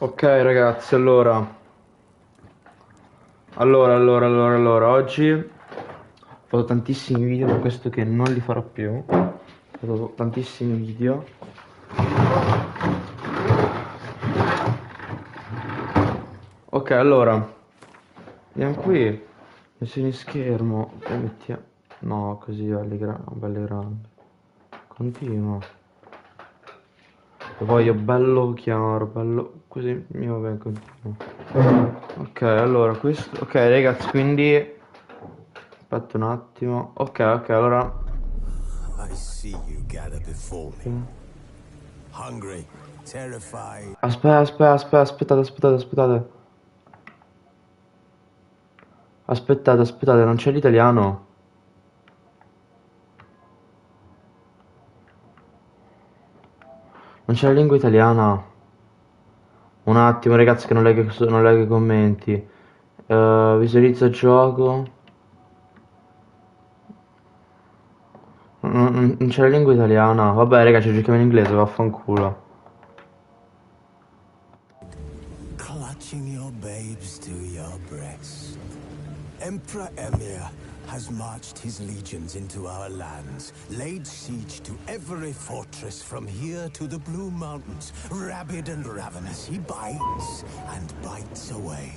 Ok ragazzi, allora, oggi ho fatto tantissimi video, per questo che non li farò più. Ho fatto tantissimi video. Ok, allora, andiamo qui, messo in schermo, e mettiamo... No, così, belli grandi. Continua. Lo voglio bello chiaro, bello... Così mi va bene, continua. Ok, allora, questo... Ok, ragazzi, quindi... Aspetta un attimo. Ok, allora... I see you gather before me. Hungry, terrified. Aspettate. Aspettate, non c'è l'italiano. Non c'è la lingua italiana. Un attimo, ragazzi, che non leggo i commenti. Visualizza il gioco. Non c'è la lingua italiana. Vabbè, ragazzi, giochiamo in inglese, vaffanculo. Clutching your babes to your breast. Emperor Emir has marched his legions into our lands, laid siege to every fortress from here to the Blue Mountains. Rabid and ravenous, he bites and bites away.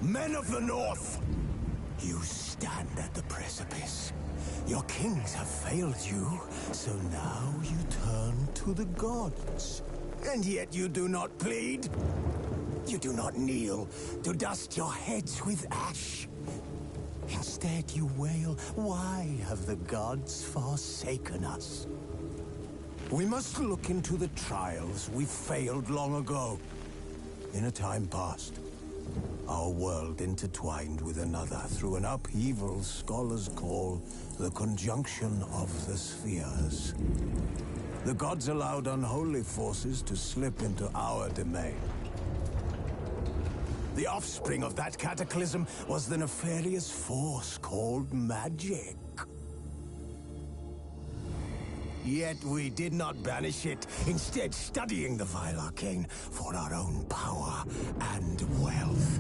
Men of the North, you stand at the precipice. Your kings have failed you, so now you turn to the gods. And yet you do not plead. You do not kneel to dust your heads with ash. Instead you wail, why have the gods forsaken us? We must look into the trials we failed long ago. In a time past, our world intertwined with another through an upheaval scholars call the conjunction of the spheres. The gods allowed unholy forces to slip into our domain. The offspring of that cataclysm was the nefarious force called magic. Yet we did not banish it, instead studying the vile arcane for our own power and wealth.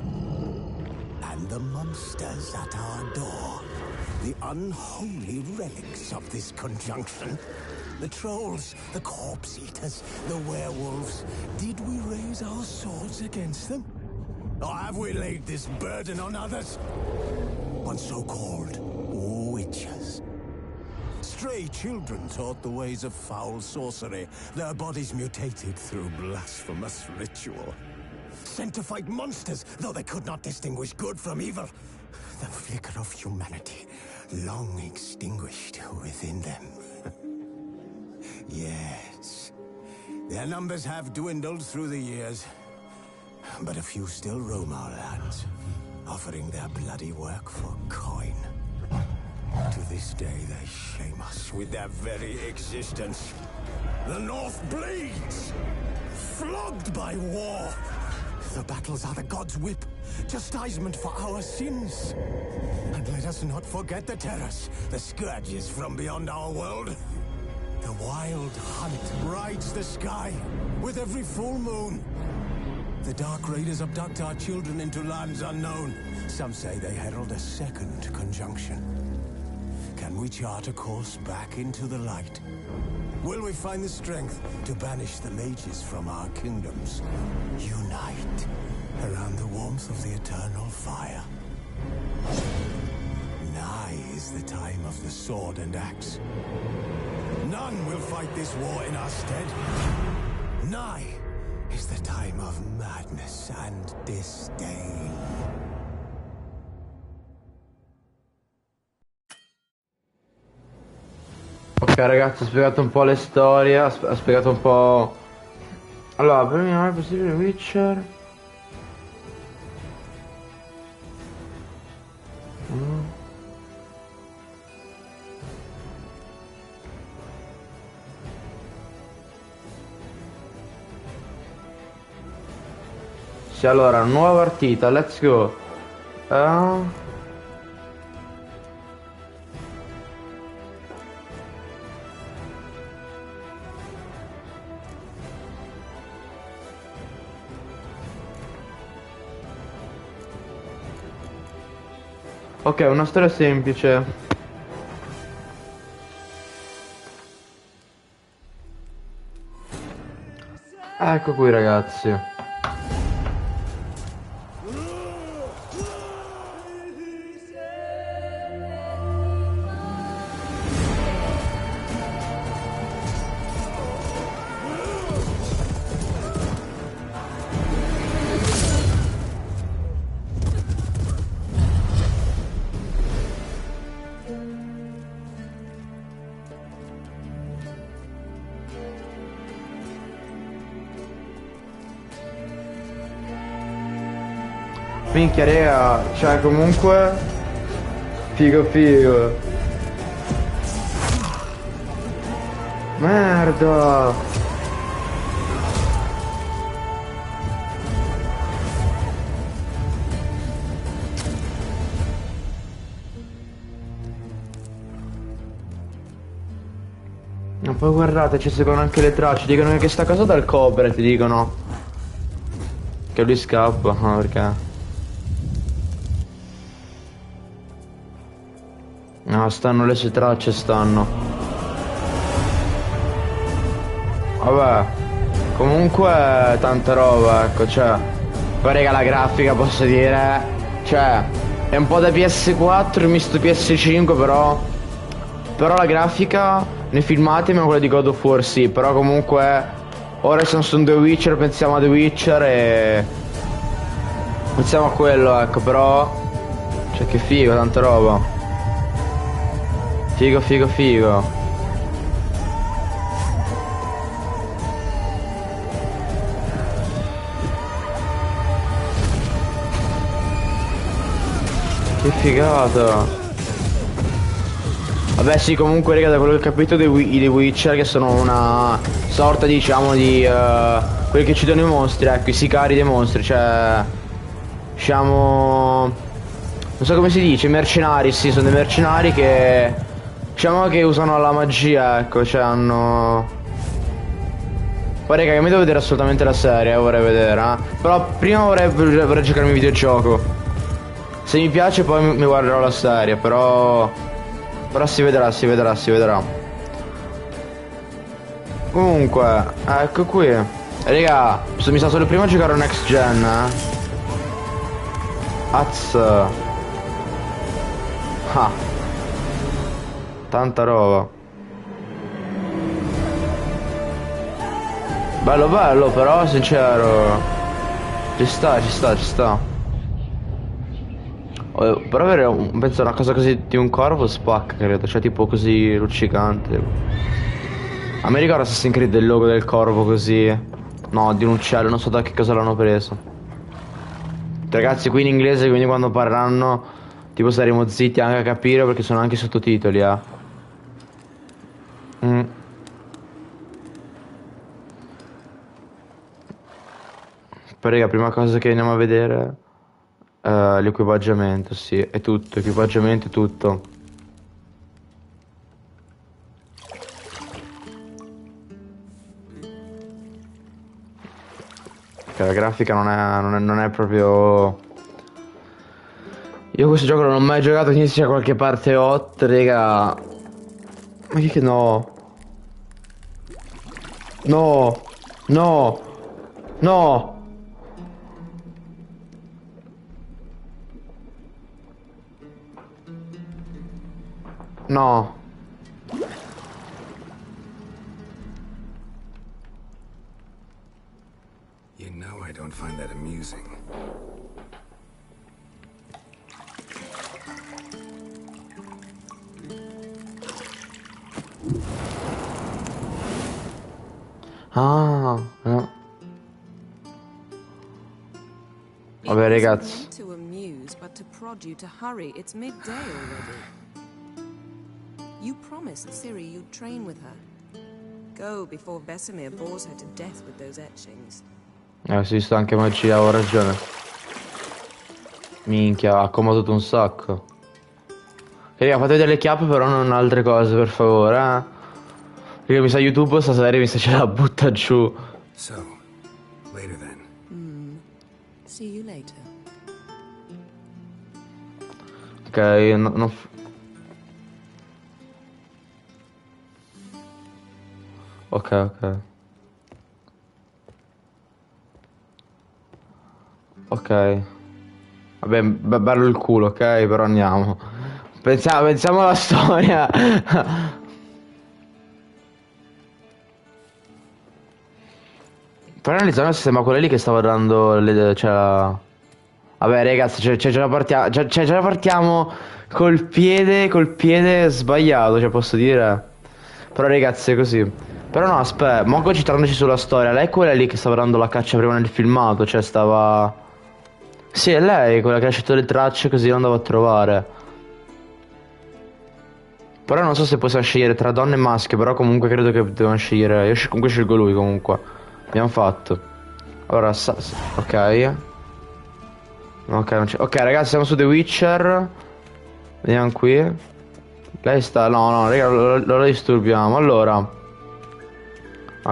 And the monsters at our door, the unholy relics of this conjunction. The trolls, the corpse eaters, the werewolves. Did we raise our swords against them? Or have we laid this burden on others? On so-called witches. Stray children taught the ways of foul sorcery, their bodies mutated through blasphemous ritual. Sent to fight monsters, though they could not distinguish good from evil. The flicker of humanity, long extinguished within them. Yes, their numbers have dwindled through the years. But a few still roam our lands, offering their bloody work for coin. To this day, they shame us with their very existence. The North bleeds, flogged by war. The battles are the gods' whip, chastisement for our sins. And let us not forget the terrors, the scourges from beyond our world. The wild hunt rides the sky with every full moon. The Dark Raiders abduct our children into lands unknown. Some say they herald a second conjunction. Can we chart a course back into the light? Will we find the strength to banish the mages from our kingdoms? Unite around the warmth of the eternal fire. Nigh is the time of the sword and axe. None will fight this war in our stead. Nigh is the time of madness and disdain. Ok ragazzi, ho spiegato un po' le storie, ho spiegato un po'... Allora, per me non è possibile Witcher. Mm. Sì, allora, nuova partita, let's go. Ok, una storia semplice. Ecco qui ragazzi. Minchia raga, cioè comunque figo figo. Merda. Ma poi guardate, ci seguono anche le tracce, dicono che sta cosa dal copre, ti dicono. Che lui scappa, no, perché? No, stanno le sue tracce, stanno. Vabbè. Comunque tanta roba, ecco, cioè. Poi raga la grafica posso dire. Cioè, è un po' da PS4, misto PS5, però. Però la grafica nei filmati è quella di God of War, sì, però comunque. Ora siamo su The Witcher, pensiamo a The Witcher e. Pensiamo a quello, ecco, però. Cioè che figo, tanta roba. Figo, figo, figo. Che figata. Vabbè sì, comunque raga, da quello che ho capito i The Witcher che sono una sorta diciamo di quelli che uccidono i mostri, ecco, i sicari dei mostri, cioè diciamo non so come si dice, mercenari, sì, sono dei mercenari che diciamo che usano la magia, ecco, cioè hanno. Poi raga, io mi devo vedere assolutamente la serie, vorrei vedere, eh. Però prima vorrei giocarmi il videogioco. Se mi piace poi mi guarderò la serie, però. Però si vedrà, si vedrà, si vedrà. Comunque, ecco qui. Raga, mi sa solo prima a giocare a next gen, Az. Ah. Tanta roba. Bello bello, però sincero. Ci sta, ci sta, ci sta. Però avere penso una cosa così di un corvo spacca, credo. Cioè tipo così luccicante. A me ricorda Assassin's Creed il logo del corvo così. No, di un uccello, non so da che cosa l'hanno preso. Ragazzi, qui in inglese, quindi quando parleranno, tipo staremo zitti anche a capire perché sono anche i sottotitoli, Mm. Poi raga, prima cosa che andiamo a vedere l'equipaggiamento, sì, è tutto, equipaggiamento è tutto. Che la grafica non è proprio. Io questo gioco non l'ho mai giocato, quindi se c'è qualche parte hot, raga. Ma che no? No! No! No! No! You know I don't find that amusing. Ah, no. Vabbè, ragazzi. To amuse, but to prod you to hurry. It's midday already. You promised Ciri you'd train with her. Go before Vesemir bores her to death with those etchings. Si sta anche magia, ho ragione. Minchia, ha accomodato un sacco. Raga, fate vedere le chiappe, però non altre cose, per favore, Perché mi sa YouTube sta serie mi sa ce la butta giù. So, later then. See you later. Ok, non... Ok, ok. Ok. Vabbè, bello il culo, ok? Però andiamo. Pensiamo alla storia. Però analizzando se sembra quella lì che stava dando le... Cioè... Vabbè, ragazzi, già partiamo col piede sbagliato, cioè posso dire. Però ragazzi, è così. Però no, aspetta, mo concentrandoci sulla storia, lei è quella lì che stava dando la caccia prima nel filmato, cioè stava... Sì, è lei, quella che ha lasciato le tracce così lo andavo a trovare. Però non so se possiamo scegliere tra donne e maschi, però comunque credo che devono scegliere... Io comunque scelgo lui comunque. Abbiamo fatto. Allora, ok. Ok, non c'è... Ok, ragazzi, siamo su The Witcher. Vediamo qui. Lei sta... No, no, raga, lo disturbiamo. Allora,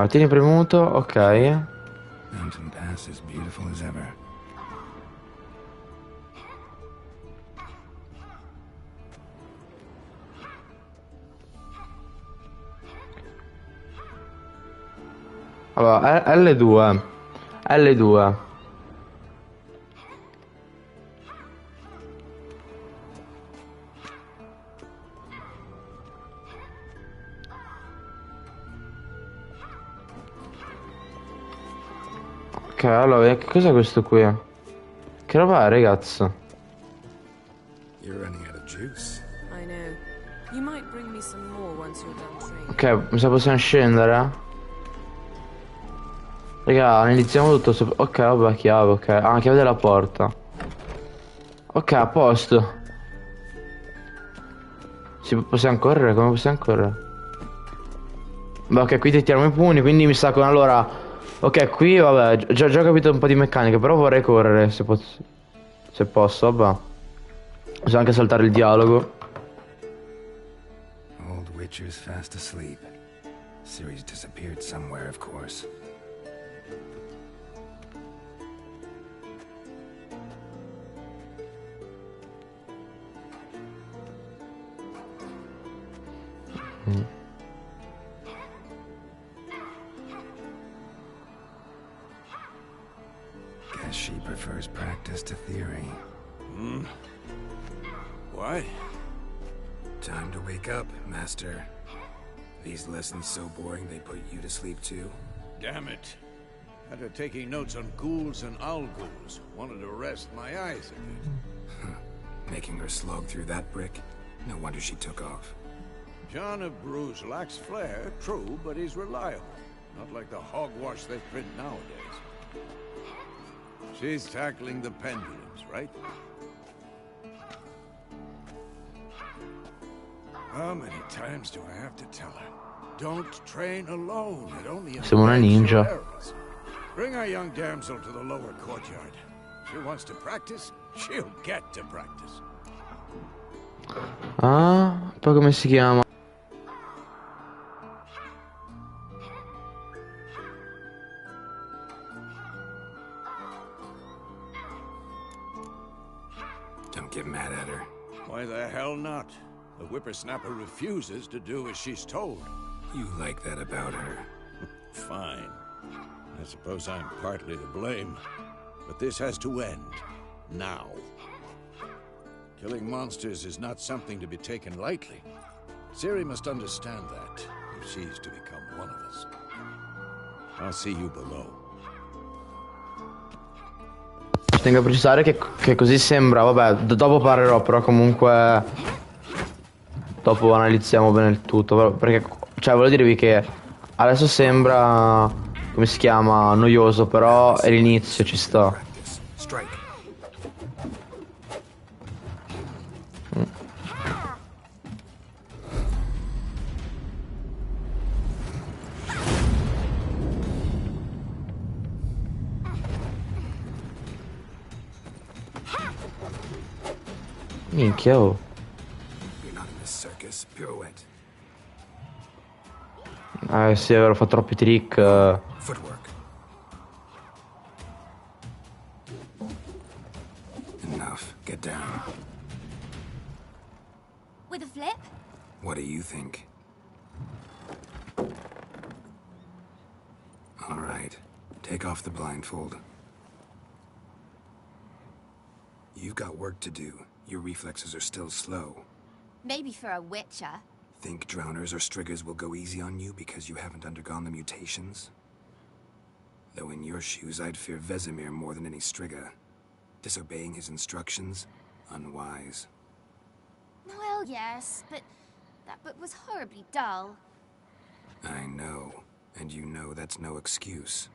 tieni premuto, ok. Mountain Pass is beautiful as ever. Allora, L2. L2. Ok, allora, che cos'è questo qui? Che roba è, ragazzo? You're running out of juice. I know. You might bring me some more once you're done training. Ok, mi sa possiamo scendere? Raga, analizziamo tutto ok, vabbè, chiave, ok. Ah, chiave della porta. Ok, a posto. Possiamo correre? Come possiamo correre? Beh, ok, qui ti tiriamo i pugni, quindi mi sa che allora... Ok, qui, vabbè, già ho capito un po' di meccanica, però vorrei correre, se posso, vabbè. Possiamo anche saltare il dialogo. Old Witcher's fast asleep. Ciri's disappeared somewhere, of course. Guess she prefers practice to theory. What? Time to wake up, Master. These lessons so boring they put you to sleep too? Damn it. After taking notes on ghouls and owl ghouls, wanted to rest my eyes a bit. Making her slog through that brick? No wonder she took off. John of Bruges lacks flair, true, but he's reliable. Not like the hogwash they print nowadays. She's tackling the pendulums, right? How many times do I have to tell her? Don't train alone. It only Siamo una invites your ninja. errors. Bring our young damsel to the lower courtyard. She wants to practice, she'll get to practice. Ah, poi come si chiama? Don't get mad at her. Why the hell not? The whippersnapper refuses to do as she's told. You like that about her. Fine. I suppose I'm partly to blame. But this has to end. Now. Killing monsters is not something to be taken lightly. Ciri must understand that, if she's to become one of us. I'll see you below. Tengo a precisare che così sembra, vabbè, dopo parlerò, però comunque dopo analizziamo bene il tutto, perché, cioè, volevo dirvi che adesso sembra, come si chiama, noioso, però è l'inizio, ci sta. Practice. Strike. Minchia, oh. You're not in this circus. Pirouette. Sì, avrò fatto troppi trick. Footwork. Enough. Get down. with a flip? What do you think? All right. Take off the blindfold. You've got work to do. Your reflexes are still slow. Maybe for a witcher. Think drowners or striggers will go easy on you because you haven't undergone the mutations? Though in your shoes, I'd fear Vesemir more than any strigger. Disobeying his instructions? Unwise. Well, yes, but that book was horribly dull. I know. And you know that's no excuse.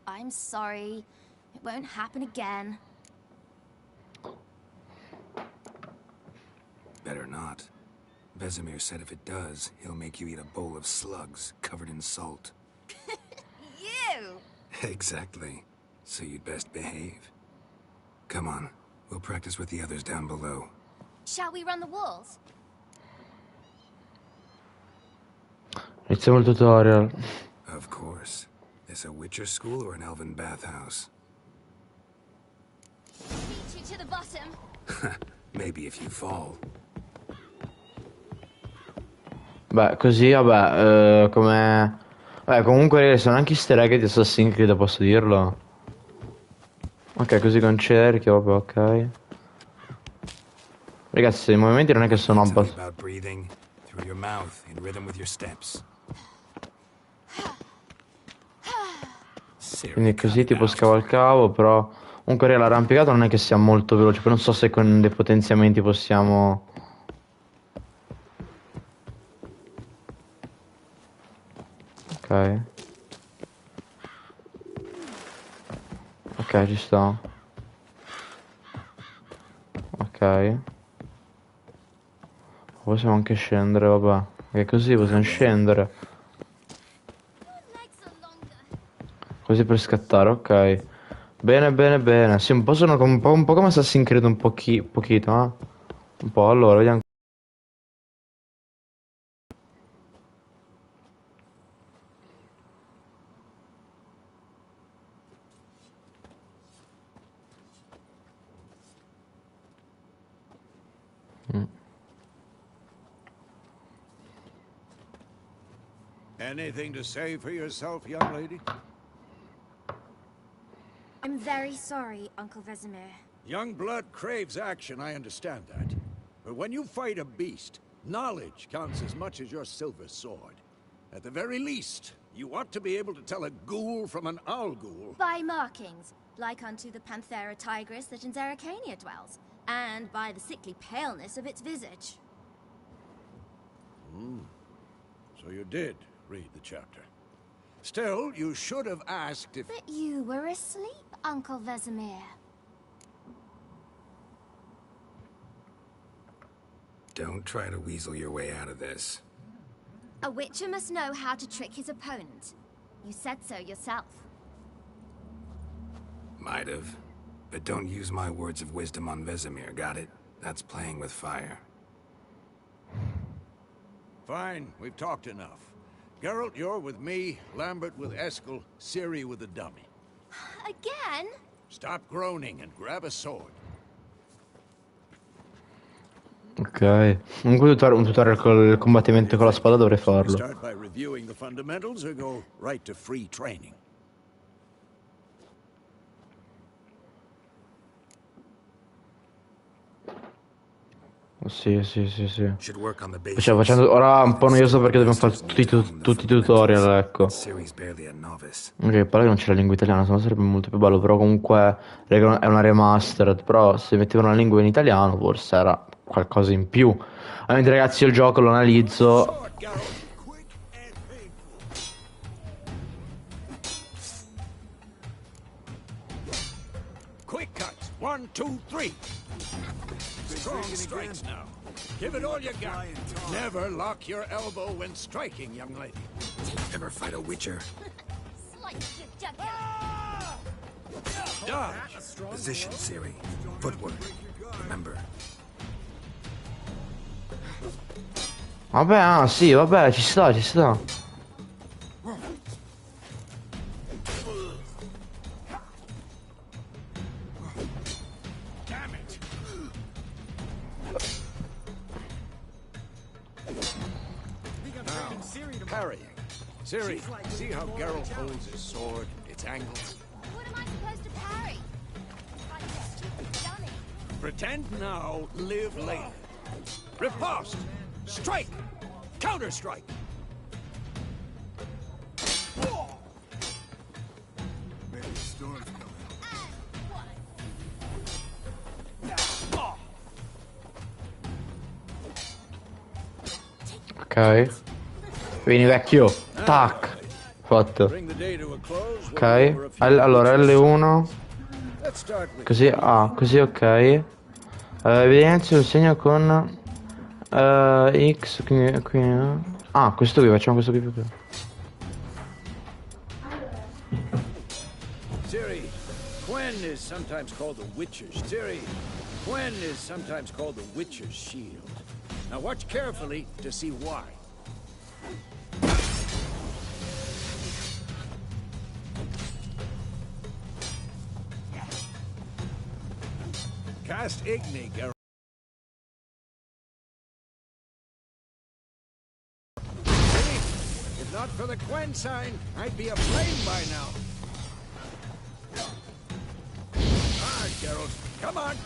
I'm sorry. It won't happen again. Better not. Vesemir said if it does, he'll make you eat a bowl of slugs covered in salt. You! Exactly. So you'd best behave. Come on. We'll practice with the others down below. Shall we run the walls? Iniziamo il tutorial. Of course. Is a Witcher school or an elven bathhouse? Beat you to the bottom. Maybe if you fall. Beh, così, vabbè, come... Beh, comunque sono anche easter egg di Assassin's Creed, posso dirlo? Ok, così con cerchio, vabbè, ok. Ragazzi, i movimenti non è che sono Tell me abbastanza... about breathing through your mouth in rhythm with your steps. Quindi così tipo scavalcavo, però... Comunque l'arrampicata non è che sia molto veloce, poi non so se con dei potenziamenti possiamo... Ok. Ok, ci sto. Ok. Possiamo anche scendere, vabbè. E così possiamo scendere. Così per scattare, ok. Bene, bene, bene. Sì, un po' sono un po' come Assassin's Creed, un pochino, eh. Un po', allora, vediamo. Anything to say for yourself, young lady? I'm very sorry, Uncle Vesemir. Young blood craves action, I understand that. But when you fight a beast, knowledge counts as much as your silver sword. At the very least, you ought to be able to tell a ghoul from an owl ghoul. By markings, like unto the Panthera tigris that in Zerrikania dwells, and by the sickly paleness of its visage. So you did read the chapter. Still, you should have asked if... But you were asleep, Uncle Vesemir. Don't try to weasel your way out of this. A witcher must know how to trick his opponent. You said so yourself. Might have. But don't use my words of wisdom on Vesemir, got it? That's playing with fire. Fine, we've talked enough. Geralt, you're with me, Lambert with Eskel, Ciri with the dummy. Again? Stop groaning and grab a sword. Ok. Comunque un tutorial con il combattimento con la spada dovrei farlo. Start by reviewing the fundamentals or go right to free training? Sì. Should work on the Cioè, basics. ora un po' noioso perché dobbiamo fare tutti i tutorial, ecco. Ciri's barely a novice. Ok, pare che non c'è la lingua italiana, sennò sarebbe molto più bello, però comunque raga, è una remastered, però se mettevano la lingua in italiano forse era qualcosa in più. Ovviamente ragazzi io il gioco lo analizzo. Sword, Geralt. Quick cuts. 1, 2, 3. Strong strikes now. Give it all you got. Never lock your elbow when striking, young lady. Ever fight a Witcher? Slice your jugular. Dodge. Position, Ciri. Footwork. Remember. Vabbè, ah sì, vabbè, ci sta. Damn it. parrying. Ciri, see how Geralt holds his sword, its angle? What am I supposed to parry? Like a stupid dummy. Pretend now, live later. Riposte! Strike! Counter-strike! Maybe the storm's coming. Ok. Vieni vecchio. Tac. Fatto. Bring the day to a close. Ok. Allora L1. Let's start with Così. Ah, così ok. Evidenzio il segno con X. Qui. Ah, questo qui, facciamo questo qui più. Ciri. Quen is sometimes called the Witcher's. Ciri. Quen is sometimes called the Witcher's shield. Now watch carefully to see why. Cast Igni, Geralt. See? If not for the Quen sign, I'd be aflame by now. Ah, Geralt, come on!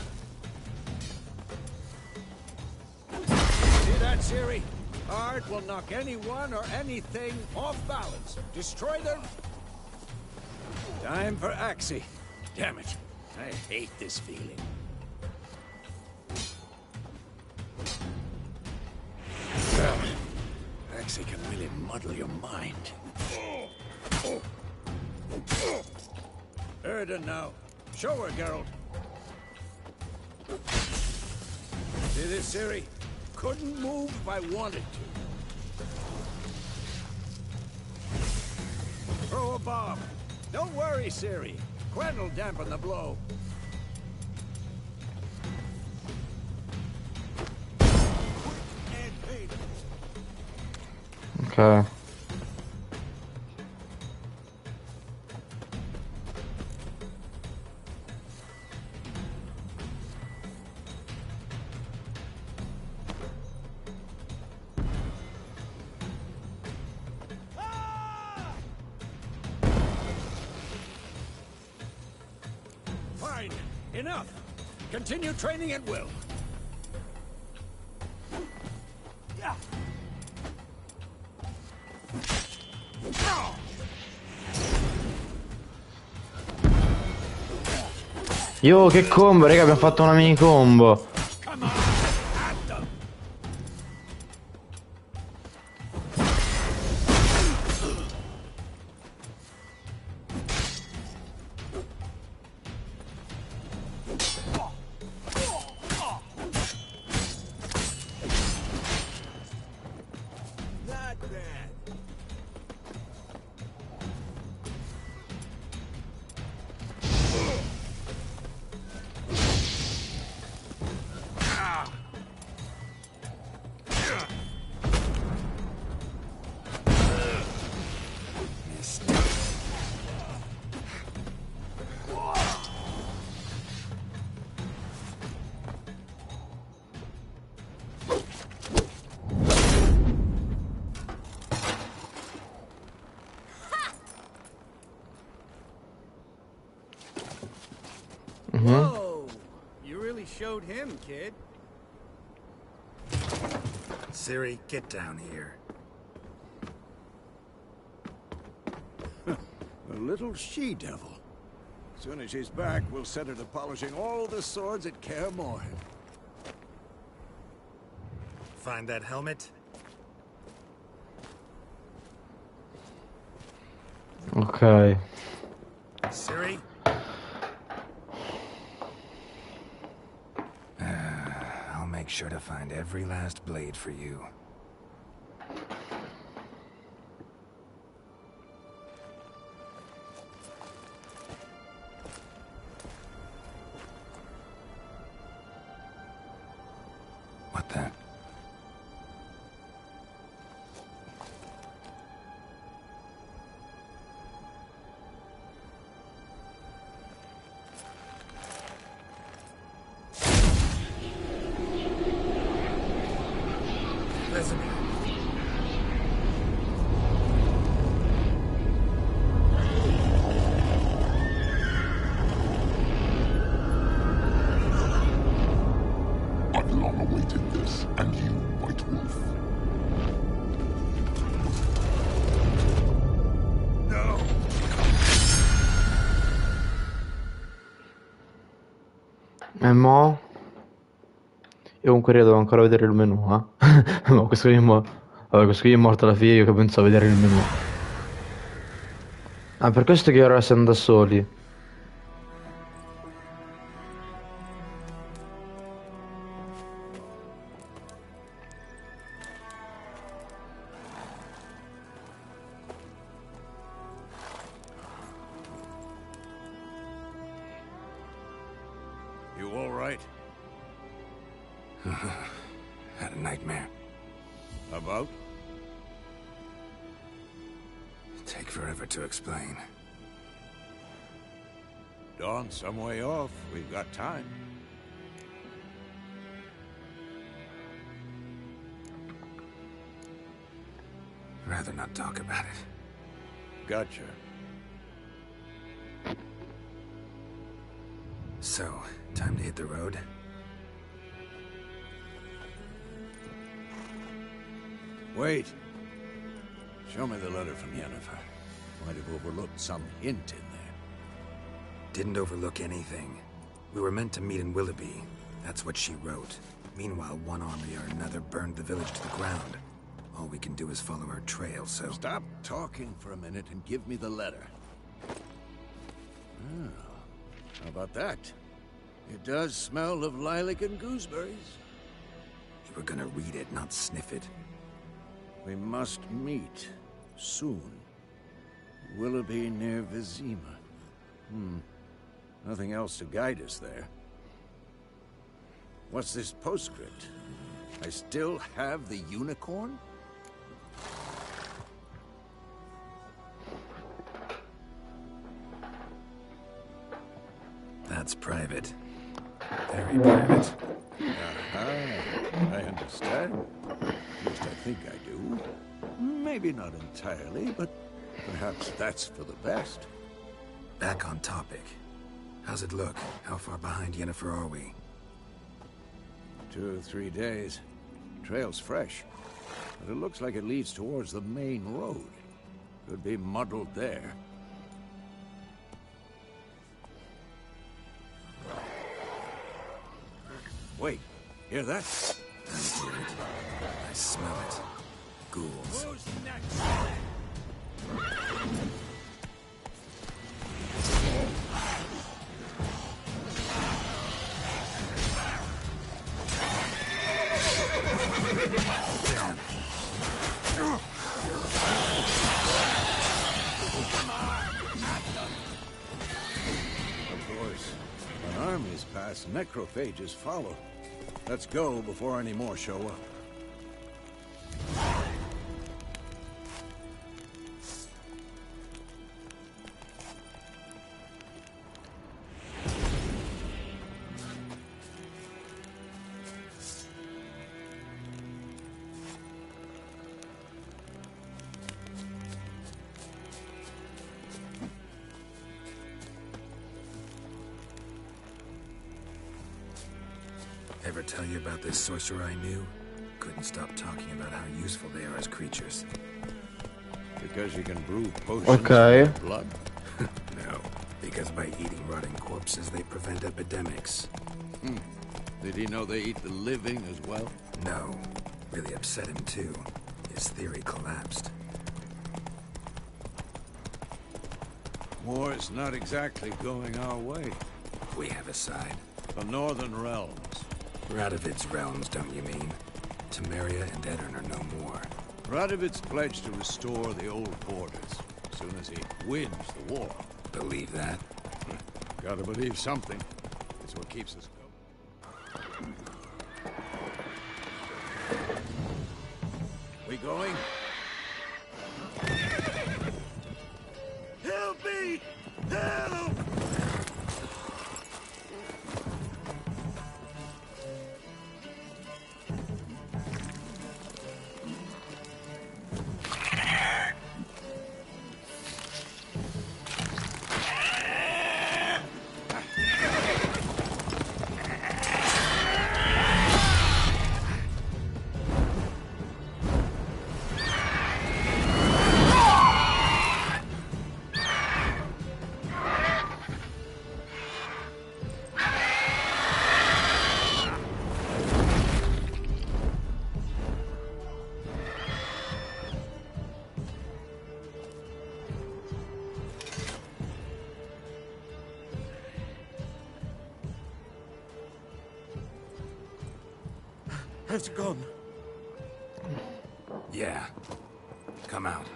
See that, Ciri? Art will knock anyone or anything off balance. Destroy them. Time for Axii. Damn it. I hate this feeling. Axii can really muddle your mind. Erden now. Show her, Geralt. See this, Ciri? Couldn't move if I wanted to. Throw a bomb. Don't worry, Ciri. Quen will dampen the blow. Ok. Fine. Enough. Continue training at will. Yo, che combo, raga, abbiamo fatto una mini combo. Come on. At them. Not bad. Whoa! You really showed him, kid. Ciri, get down here. A little she-devil. As soon as she's back, we'll set her to polishing all the swords at Kaer Morhen. Find that helmet? Ok. Ciri? I'll make sure to find every last blade for you. What the? Vesemir. E mo? Io comunque devo ancora vedere il menù, eh? Ma questo qui vabbè, questo qui è morto alla fine, io che penso a vedere il menù. Ah, per questo che ora siamo da soli. You all right? Had a nightmare. About? Take forever to explain. Dawn's some way off. We've got time. Rather not talk about it. Gotcha. So, time to hit the road? Wait. Show me the letter from Yennefer. Might have overlooked some hint in there. Didn't overlook anything. We were meant to meet in Willoughby. That's what she wrote. Meanwhile, one army or another burned the village to the ground. All we can do is follow her trail, so... Stop talking for a minute and give me the letter. Oh, how about that? It does smell of lilac and gooseberries. You were gonna read it, not sniff it. We must meet soon. Willoughby near Vizima. Nothing else to guide us there. What's this postscript? I still have the unicorn? That's private. Very private. I understand. At least I think I do. Maybe not entirely, but perhaps that's for the best. Back on topic. How's it look? How far behind Yennefer are we? 2 or 3 days. Trail's fresh, but it looks like it leads towards the main road. Could be muddled there. Wait, hear that? I hear it. I smell it. Ghouls. Who's next? Of course, when armies pass, necrophages follow. Let's go before any more show up. Ever tell you about this sorcerer I knew? Couldn't stop talking about how useful they are as creatures. Because you can brew potions Okay. with blood? No, because by eating rotting corpses, they prevent epidemics. Did he know they eat the living as well? No, really upset him too. His theory collapsed. War's not exactly going our way. We have a side. The Northern Realms. Radovid's realms, don't you mean? Temeria and Edirn are no more. Radovid's pledged to restore the old borders as soon as he wins the war. Believe that? Gotta believe something. It's what keeps us going. We going? Help me! Help! has gone. Yeah. Come out.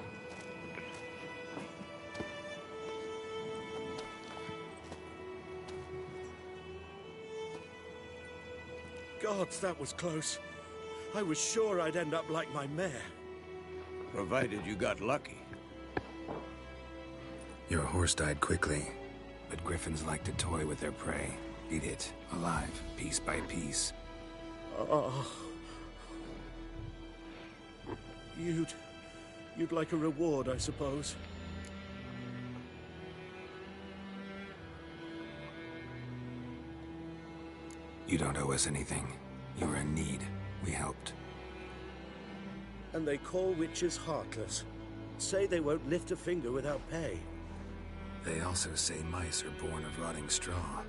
Gods, that was close. I was sure I'd end up like my mare. Provided you got lucky. Your horse died quickly, but griffins like to toy with their prey. Eat it, alive, piece by piece. Oh. You'd like a reward, I suppose. You don't owe us anything. You were in need. We helped. And they call witches heartless. Say they won't lift a finger without pay. They also say mice are born of rotting straw.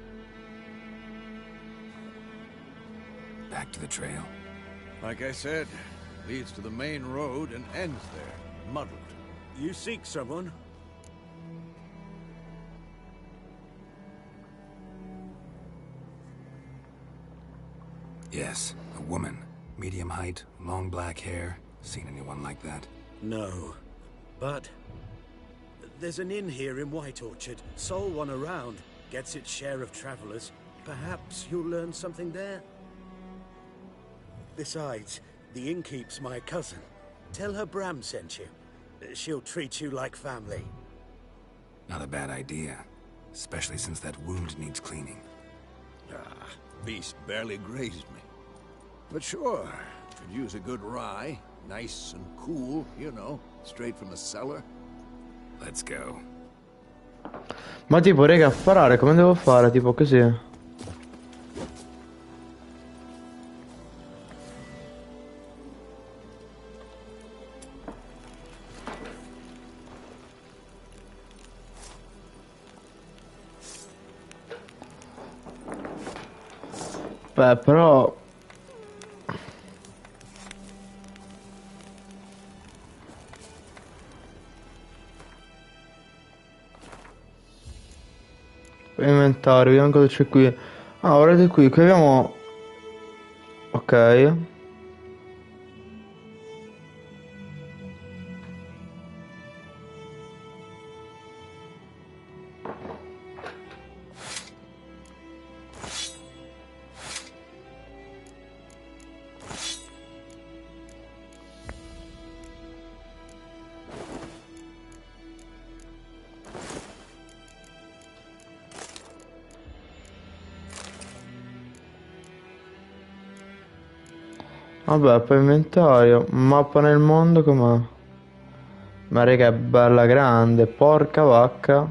Back to the trail. Like I said, leads to the main road and ends there, muddled. You seek someone? Yes, a woman. Medium height, long black hair. Seen anyone like that? No. But there's an inn here in White Orchard. Sole one around. Gets its share of travelers. Perhaps you'll learn something there? Besides, the innkeep's my cousin. Tell her Bram sent you. She'll treat you like family. Not a bad idea. Especially since that wound needs cleaning. Ah, beast barely grazed me. But sure, could use a good rye. Nice and cool, you know, straight from the cellar. Let's go. Ma tipo, raga, a sparare come devo fare? Tipo così. Beh, però... Inventario, vediamo cosa c'è qui. Ah, guardate qui abbiamo... Ok. Vabbè, poi inventario, mappa nel mondo com'è? Ma raga è bella grande, porca vacca.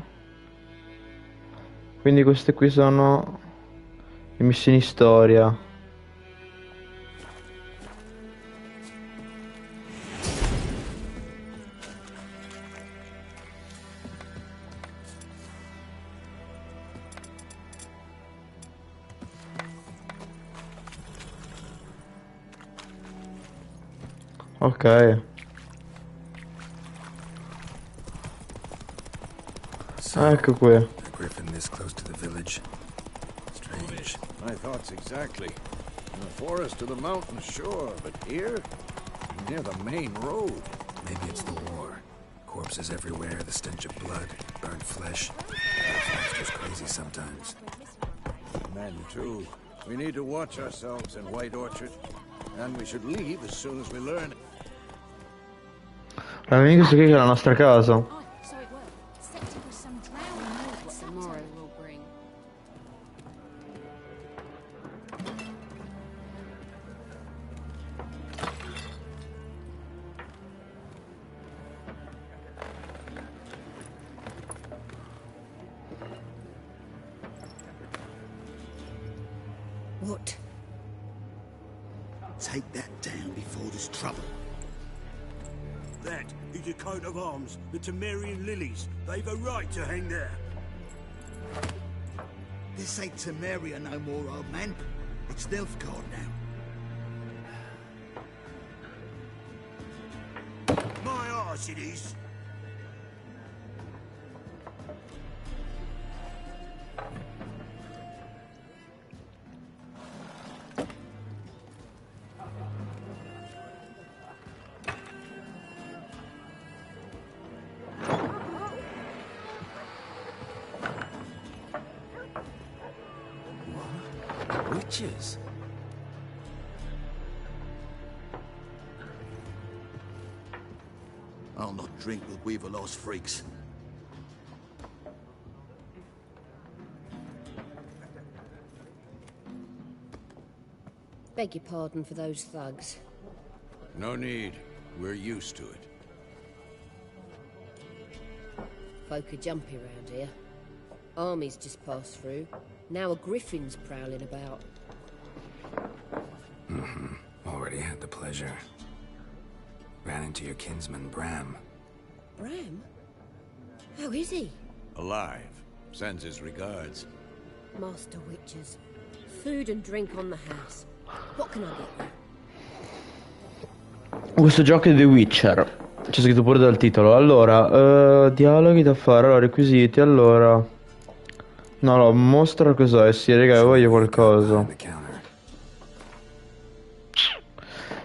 Quindi queste qui sono le missioni storia. Ok. Ecco qui. A griffin this close to the village. Strange. My thoughts exactly. In the forest or the mountains, sure, but here? Near the main road. Maybe it's the war. Corpses everywhere, the stench of blood, burnt flesh. Monsters crazy sometimes. Men, too. We need to watch ourselves in White Orchard. And we should leave as soon as we learn. Allora, questo qui è la nostra casa. Oh, so it worked. Except it was some drowning knows what tomorrow will bring. What? Take that down before there's trouble. That is a coat of arms, the Temerian lilies. They've a right to hang there. This ain't Temeria no more, old man. It's Nilfgaard now. My arse it is. Witches? I'll not drink with Weaverlost freaks. Beg your pardon for those thugs. No need. We're used to it. Folk are jumpy around here. Armies just passed through. Now a griffin's prowling about. Already had the pleasure. Ran into your kinsman, Bram. Bram? How is he? Alive. Sends his regards. Master Witchers. Food and drink on the house. What can I get you? Questo gioco è The Witcher. C'è scritto pure dal titolo. Allora, dialoghi da fare, allora, requisiti, allora... No, mostra cos'è, sì, raga, voglio qualcosa.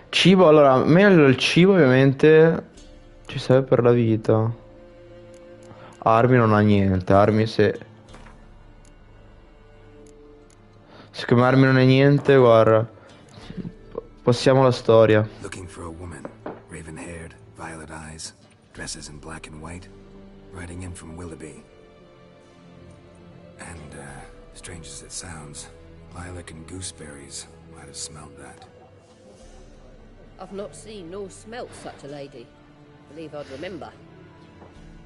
Cibo, allora, meglio il cibo ovviamente ci serve per la vita. Armi non ha niente, armi se... Siccome armi non è niente, guarda. Passiamo la storia. Looking for a woman, raven-haired, violet eyes, dresses in black and white, riding in from Willoughby. And, strange as it sounds, lilac and gooseberries might have smelled that. I've not seen nor smelt such a lady. Believe I'd remember.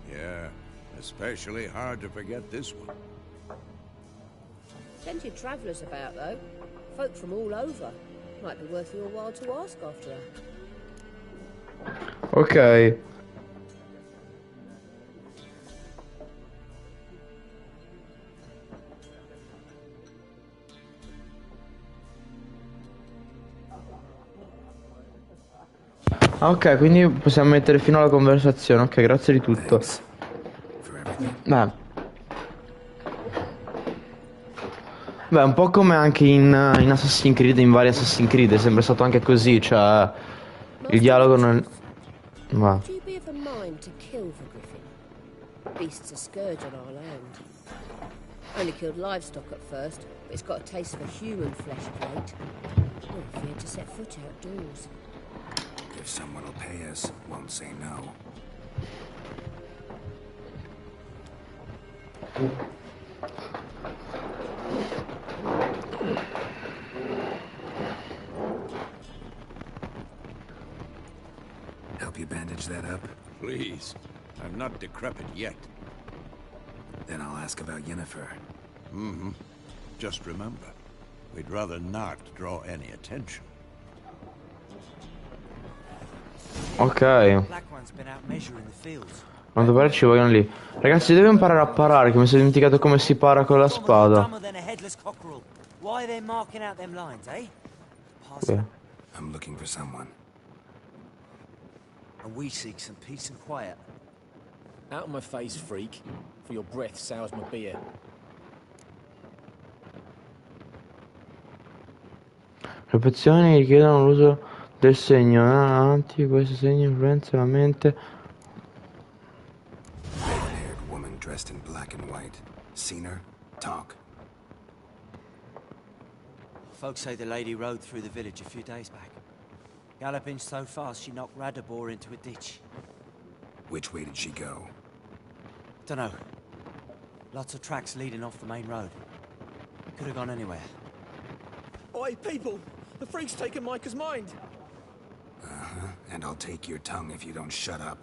Yeah, especially hard to forget this one. Plenty of travellers about, though. Folk from all over. Might be worth your while to ask after her. Ok. Ok, quindi possiamo mettere fino alla conversazione. Ok, grazie di tutto. Beh, un po' come anche in Assassin's Creed, in vari Assassin's Creed, è sempre stato anche così, cioè il dialogo non... Va. Do you be of a mind to kill the griffin? Beast's a scourge on our land. Only killed livestock at first, but it's got a taste for human flesh of late. Oh, feared to set foot outdoors. If someone will pay us, won't say no. Help you bandage that up? Please. I'm not decrepit yet. Then I'll ask about Yennefer. Mm-hmm. Just remember, we'd rather not draw any attention. Ok. Quanto pare ci vogliono lì. Ragazzi, devo imparare a parare, che mi sono dimenticato come si para con la spada. Okay. I'm looking for someone. And we seek some peace and quiet. Out of my face, freak, for your breath sours my beer. Ripetizioni richiedono l'uso del segno avanti, questo segno influenza la mente. Red-haired woman dressed in black and white. Seen her? Talk. Folks say the lady rode through the village a few days back. Galloping so fast she knocked Radabor into a ditch. Which way did she go? Dunno. Lots of tracks leading off the main road. Could have gone anywhere. Oi, people! The freak's taken Micah's mind! Uh-huh. And I'll take your tongue if you don't shut up.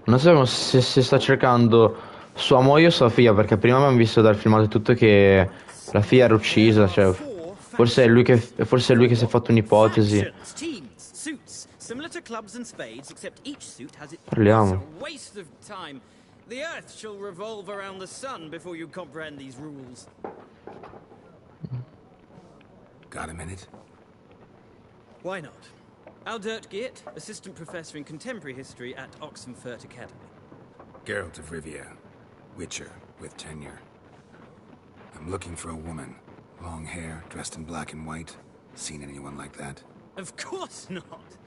Non sappiamo se sta cercando sua moglie o sua figlia, perché prima abbiamo visto dal filmato tutto che la figlia era uccisa, cioè forse è lui che si è fatto un'ipotesi. Parliamo. The Earth shall revolve around the sun before you comprehend these rules. Got a minute? Why not? Aldert Geert, Assistant Professor in Contemporary History at Oxenfurt Academy. Geralt of Rivia, Witcher, with tenure. I'm looking for a woman. Long hair, dressed in black and white. Seen anyone like that? Of course not.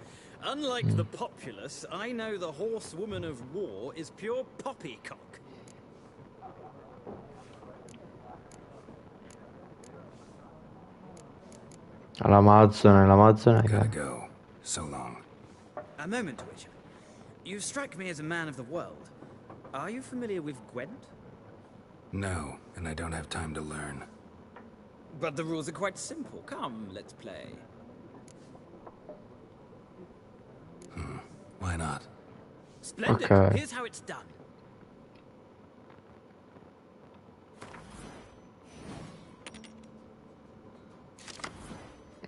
Unlike the populace, I know the horsewoman of war is pure poppycock. L'Amazzone. Gotta go. So long. A moment, Witcher. You strike me as a man of the world. Are you familiar with Gwent? No, and I don't have time to learn. But the rules are quite simple. Come, let's play. Why not? Splendid. Okay. Here's how it's done.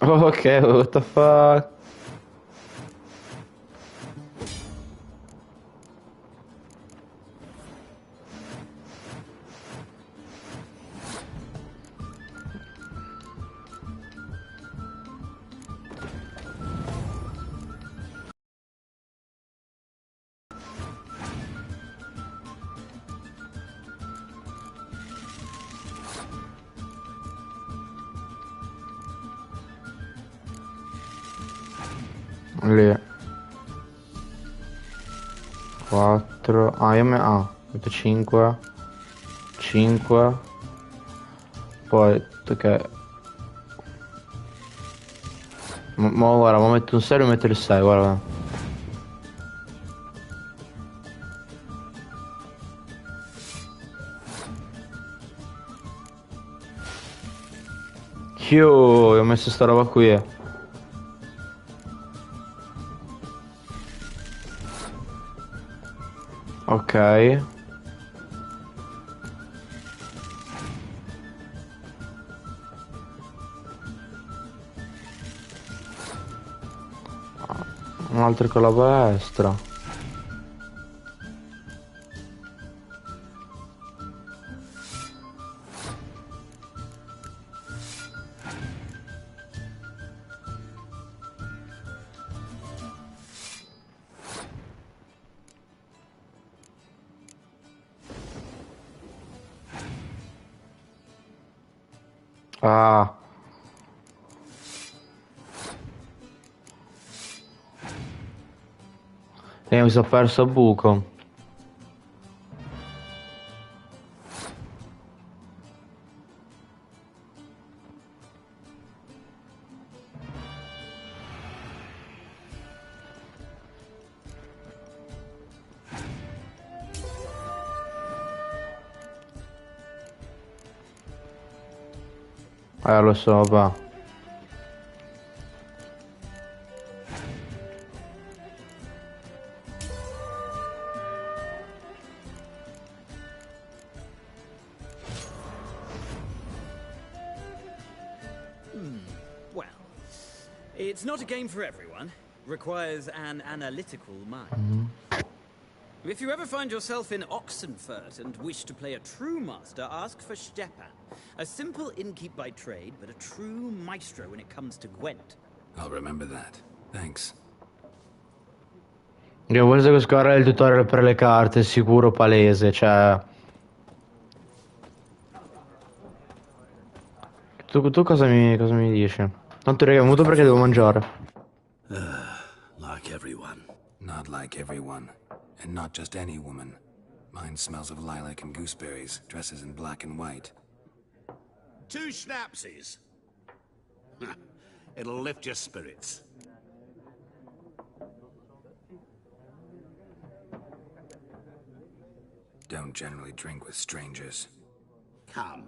Okay, what the fuck? Lì 4. Metto 5. Poi ok. Guarda, ma metto un 6 e metto il 6, guarda. Ho messo sta roba qui. Ok. Un altro con la palestra. Ah. Mi sono perso a buco. Lo so, va. Well, it's not a game for everyone. Requires an analytical mind. If you ever find yourself in Oxenfurt and wish to play a true master, ask for Stepan. A simple innkeep by trade, but a true maestro when it comes to Gwent. I'll remember that. Thanks. Io penso che scorre il tutorial per le carte, sicuro palese, cioè... Tu cosa mi dici? Tanto raga, muto perché devo mangiare. Like everyone. Not like everyone. And not just any woman. Mine smells of lilac and gooseberries, dresses in black and white. 2 schnapsies. It'll lift your spirits. Don't generally drink with strangers. Come.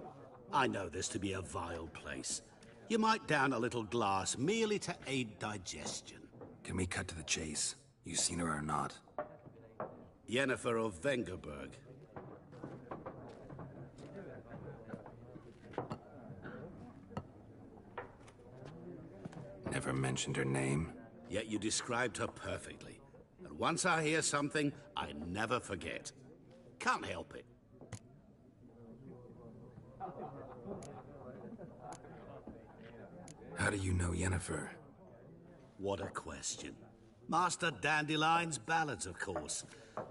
I know this to be a vile place. You might down a little glass merely to aid digestion. Can we cut to the chase? You seen her or not? Yennefer of Vengerberg. Never mentioned her name. Yet you described her perfectly. And once I hear something, I never forget. Can't help it. How do you know Yennefer? What a question. Master Dandelion's ballads, of course.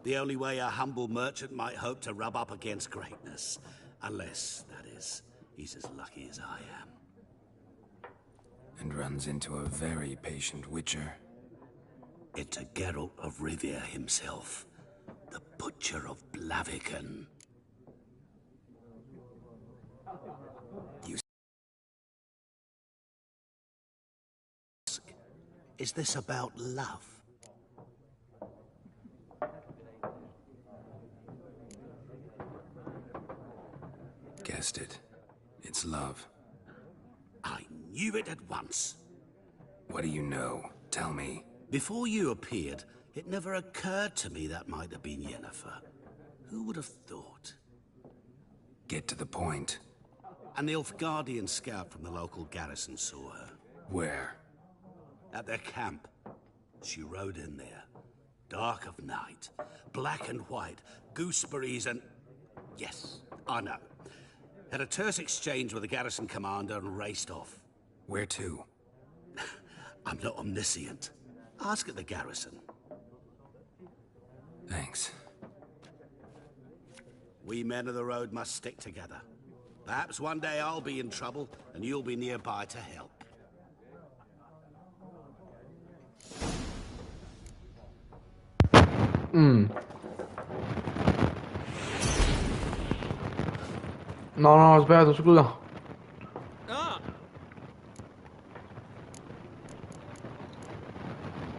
The only way a humble merchant might hope to rub up against greatness. Unless, that is, he's as lucky as I am. And runs into a very patient witcher. into Geralt of Rivia himself, the Butcher of Blaviken. Is this about love? Guessed it. It's love. I knew it at once. What do you know? Tell me. Before you appeared, it never occurred to me that might have been Yennefer. Who would have thought? Get to the point. An Nilfgaardian scout from the local garrison saw her. Where? At their camp. She rode in there. Dark of night. Black and white. Gooseberries and... Yes, I know. Had a terse exchange with the garrison commander and raced off. Where to? I'm not omniscient. Ask at the garrison. Thanks. We men of the road must stick together. Perhaps one day I'll be in trouble and you'll be nearby to help. No, no, ho sbagliato, scusa.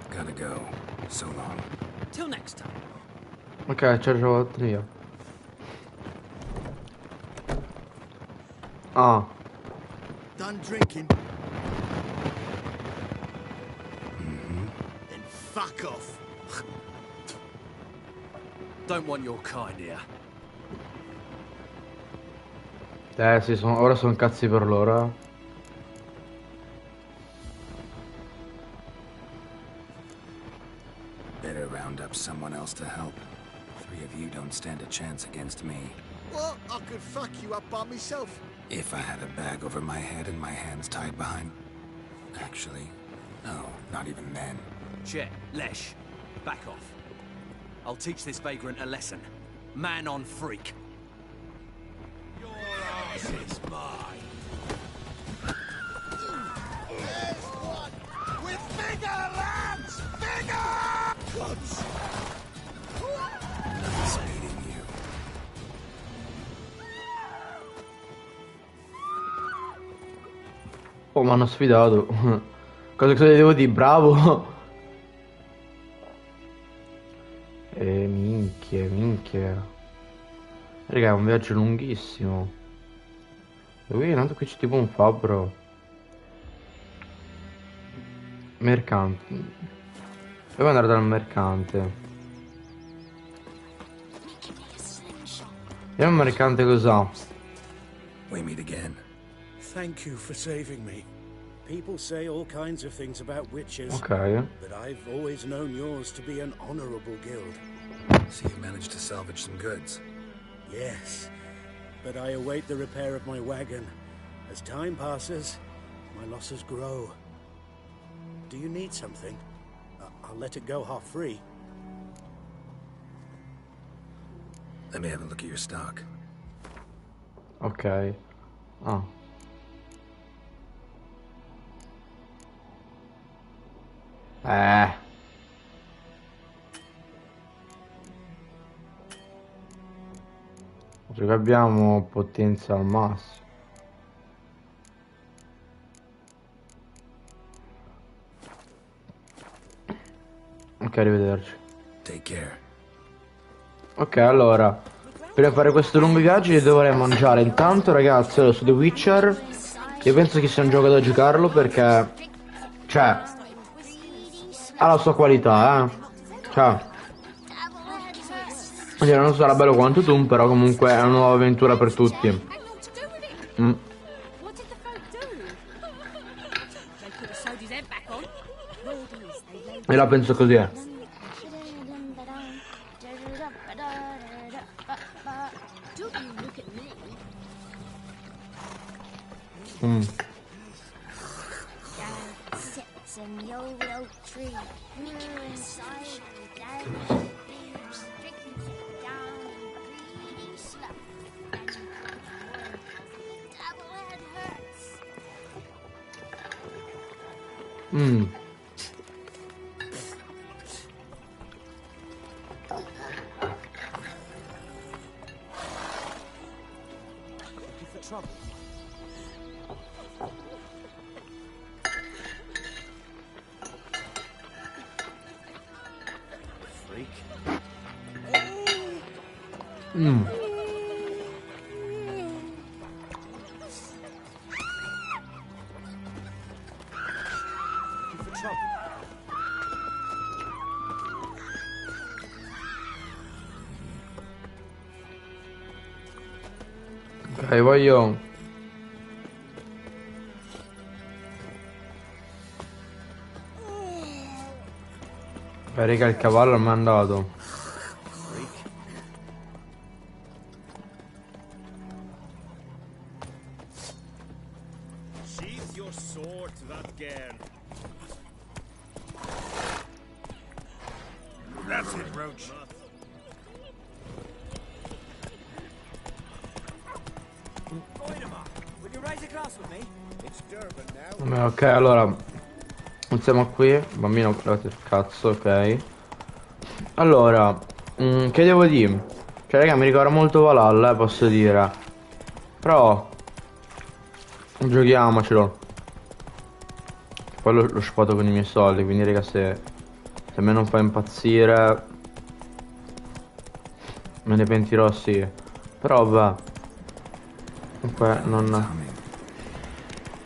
Gotta go. So long. Till next time. Ok, ci arrivo io. Ah. Done drinking? Then fuck off. Don't want your kind here. Sì, ora sono cazzi per loro. Better round up someone else to help. 3 of you don't stand a chance against me. Well, I could fuck you up by myself. If I had a bag over my head and my hands tied behind... Actually, no, not even then. Chet, Lesh, back off. I'll teach this vagrant a lesson. Man on freak. Your ass is mine. There's one with bigger lambs! Bigger! Guns! Nice meeting you. Oh, mi hanno sfidato. Cosa devo dire? Bravo. Minchia. Raga, è un viaggio lunghissimo. E qui, intanto qui c'è tipo un fabbro. Mercante. Devo andare dal mercante. Vediamo il mercante cos'ha. We meet again. Thank you for saving me. People say all kinds of things about witches. Ok. But I've always known yours to be an honorable guild. So you managed to salvage some goods? Yes, but I await the repair of my wagon. As time passes, my losses grow. Do you need something? I'll let it go half free. Let me have a look at your stock. Ok. Ah. Perché abbiamo potenza al massimo. Ok, arrivederci. Take care. Ok, allora, per fare questo lungo viaggio io dovrei mangiare. Intanto, ragazzi, allora, su The Witcher io penso che sia un gioco da giocarlo perché, cioè, ha la sua qualità, cioè, non sarà bello quanto Doom, però comunque è una nuova avventura per tutti. Io la penso così, trouble? Freak. Looking for trouble? Ok, voglio... Raga, il cavallo mi ha mandato. Sheath your sword, Vatgern. That's it, Roach. Would you raise a glass with me? It's Durban now. Ok, allora iniziamo qui. Bambino, levate il cazzo, ok. Allora, che devo dire? Cioè, raga, mi ricorda molto Valhalla, posso dire. Però giochiamocelo. Poi lo spuato con i miei soldi, quindi raga, se a me non fa impazzire me ne pentirò, sì. Però vabbè. Comunque non...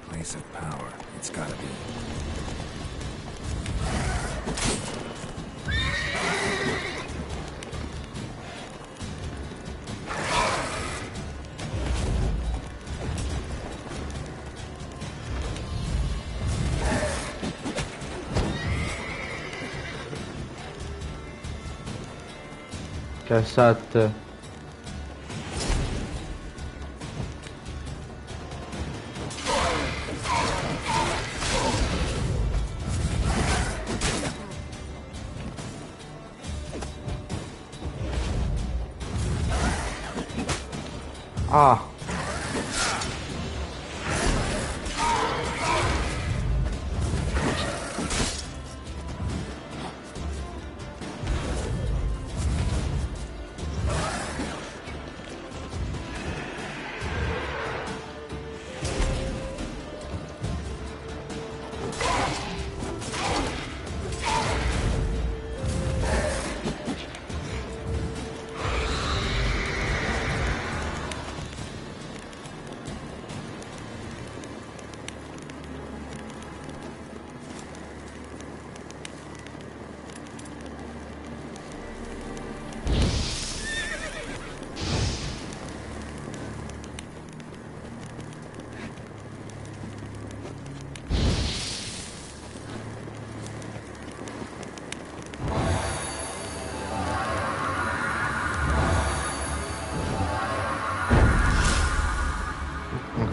Place of power. It's gotta be. Che 7. Ah.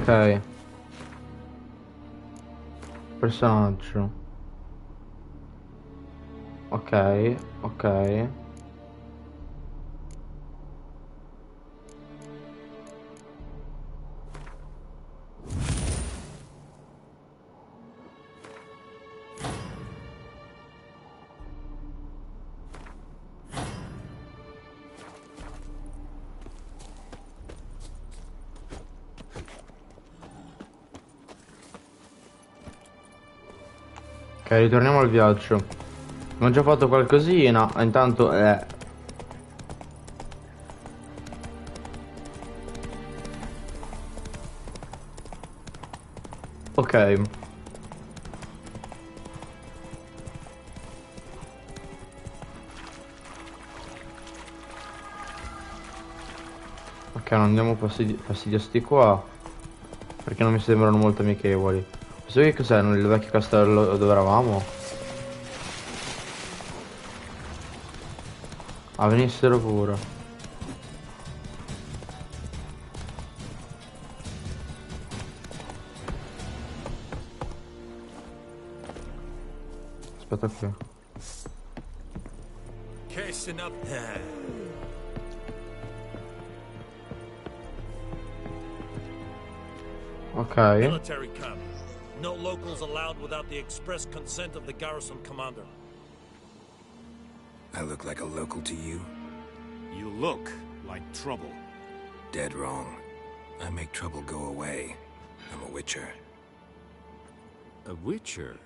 Ok. Personaggio. Ok, ok. Ok, ritorniamo al viaggio. Abbiamo già fatto qualcosina. Intanto ok. Ok, non diamo fastidio a sti qua. Perché non mi sembrano molto amichevoli. Questo che cos'è? Il vecchio castello dove eravamo? Ah, venissero pure. Aspetta qui. Casing up. Ok. Military camp. No locals allowed without the express consent of the garrison commander. I look like a local to you? You look like trouble. Dead wrong. I make trouble go away. I'm a witcher. A witcher?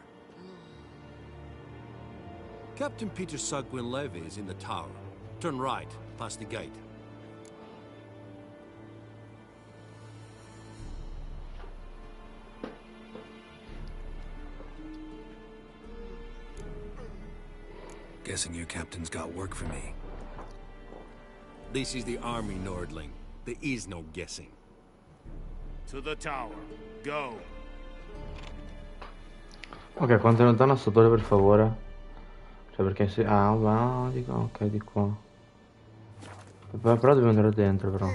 Captain Peter Sugwin Levy is in the tower. Turn right, past the gate. Guessing your captain's got work for me. This is the army, Nordling. There is no guessing. To the tower. Go. Ok, quanto è lontano sto torre, per favore? Cioè, perché se... Ah, vabbè, no, di qua, ok, di qua. Però dobbiamo andare dentro, però.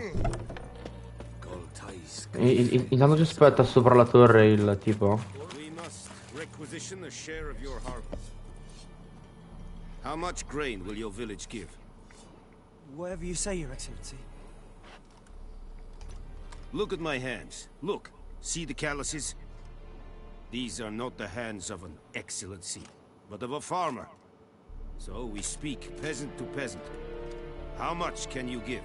Intanto ci aspetta sopra la torre il tipo. We must requisition a share of your harvest. How much grain will your village give? Whatever you say, Your Excellency. Look at my hands. Look. See the calluses? These are not the hands of an excellency, but of a farmer. So we speak peasant to peasant. How much can you give?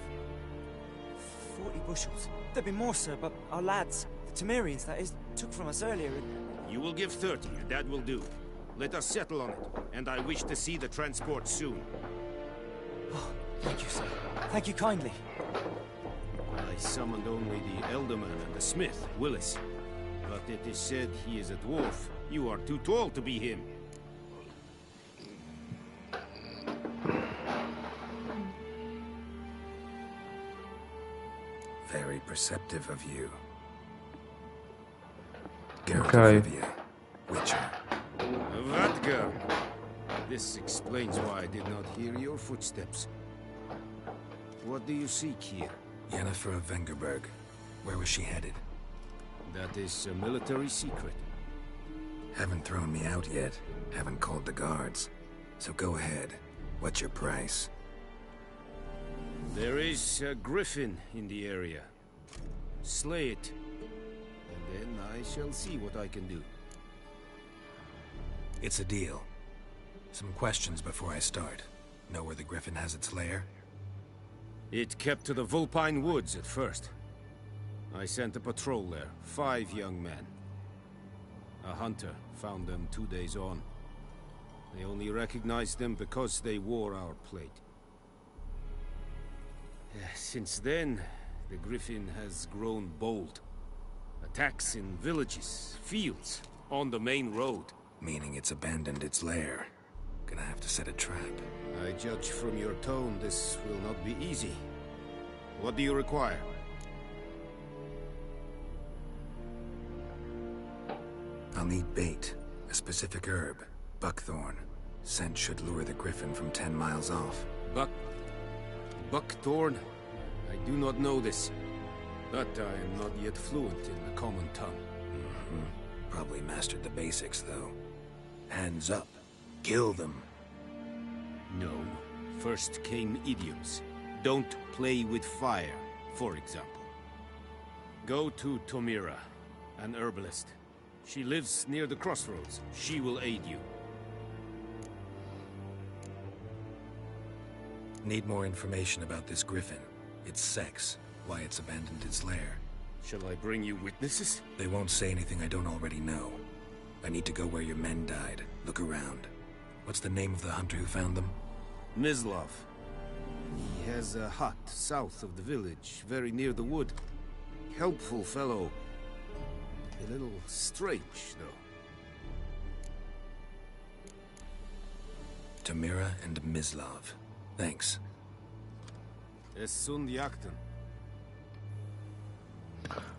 40 bushels. There'd be more, sir, but our lads, the Temerians, that is, took from us earlier. You will give 30, and that will do. Let us settle on it, and I wish to see the transport soon. Oh, thank you, sir. Thank you kindly. I summoned only the Elderman and the smith, Willis. But it is said he is a dwarf. You are too tall to be him. Very perceptive of you. Geralt Okay. of Rivia, Witcher. Radgar! This explains why I did not hear your footsteps. What do you seek here? Yennefer of Vengerberg. Where was she headed? That is a military secret. Haven't thrown me out yet. Haven't called the guards. So go ahead. What's your price? There is a griffin in the area. Slay it, and then I shall see what I can do. It's a deal. Some questions before I start. Know where the griffin has its lair? It kept to the Vulpine Woods at first. I sent a patrol there, 5 young men. A hunter found them 2 days on. They only recognized them because they wore our plate. Since then, the griffin has grown bold. Attacks in villages, fields, on the main road. Meaning it's abandoned its lair. Gonna have to set a trap. I judge from your tone this will not be easy. What do you require? I'll need bait. A specific herb. Buckthorn. Scent should lure the griffin from 10 miles off. Buckthorn? I do not know this. But I am not yet fluent in the common tongue. Probably mastered the basics, though. Hands up. Kill them. No. First came idioms. Don't play with fire, for example. Go to Tomira, an herbalist. She lives near the crossroads. She will aid you. Need more information about this griffin. Its sex, why it's abandoned its lair. Shall I bring you witnesses? They won't say anything I don't already know. I need to go where your men died. Look around. What's the name of the hunter who found them? Mislav. He has a hut south of the village, very near the wood. Helpful fellow. A little strange, though. Tomira and Mislav. Thanks. Essundiakten.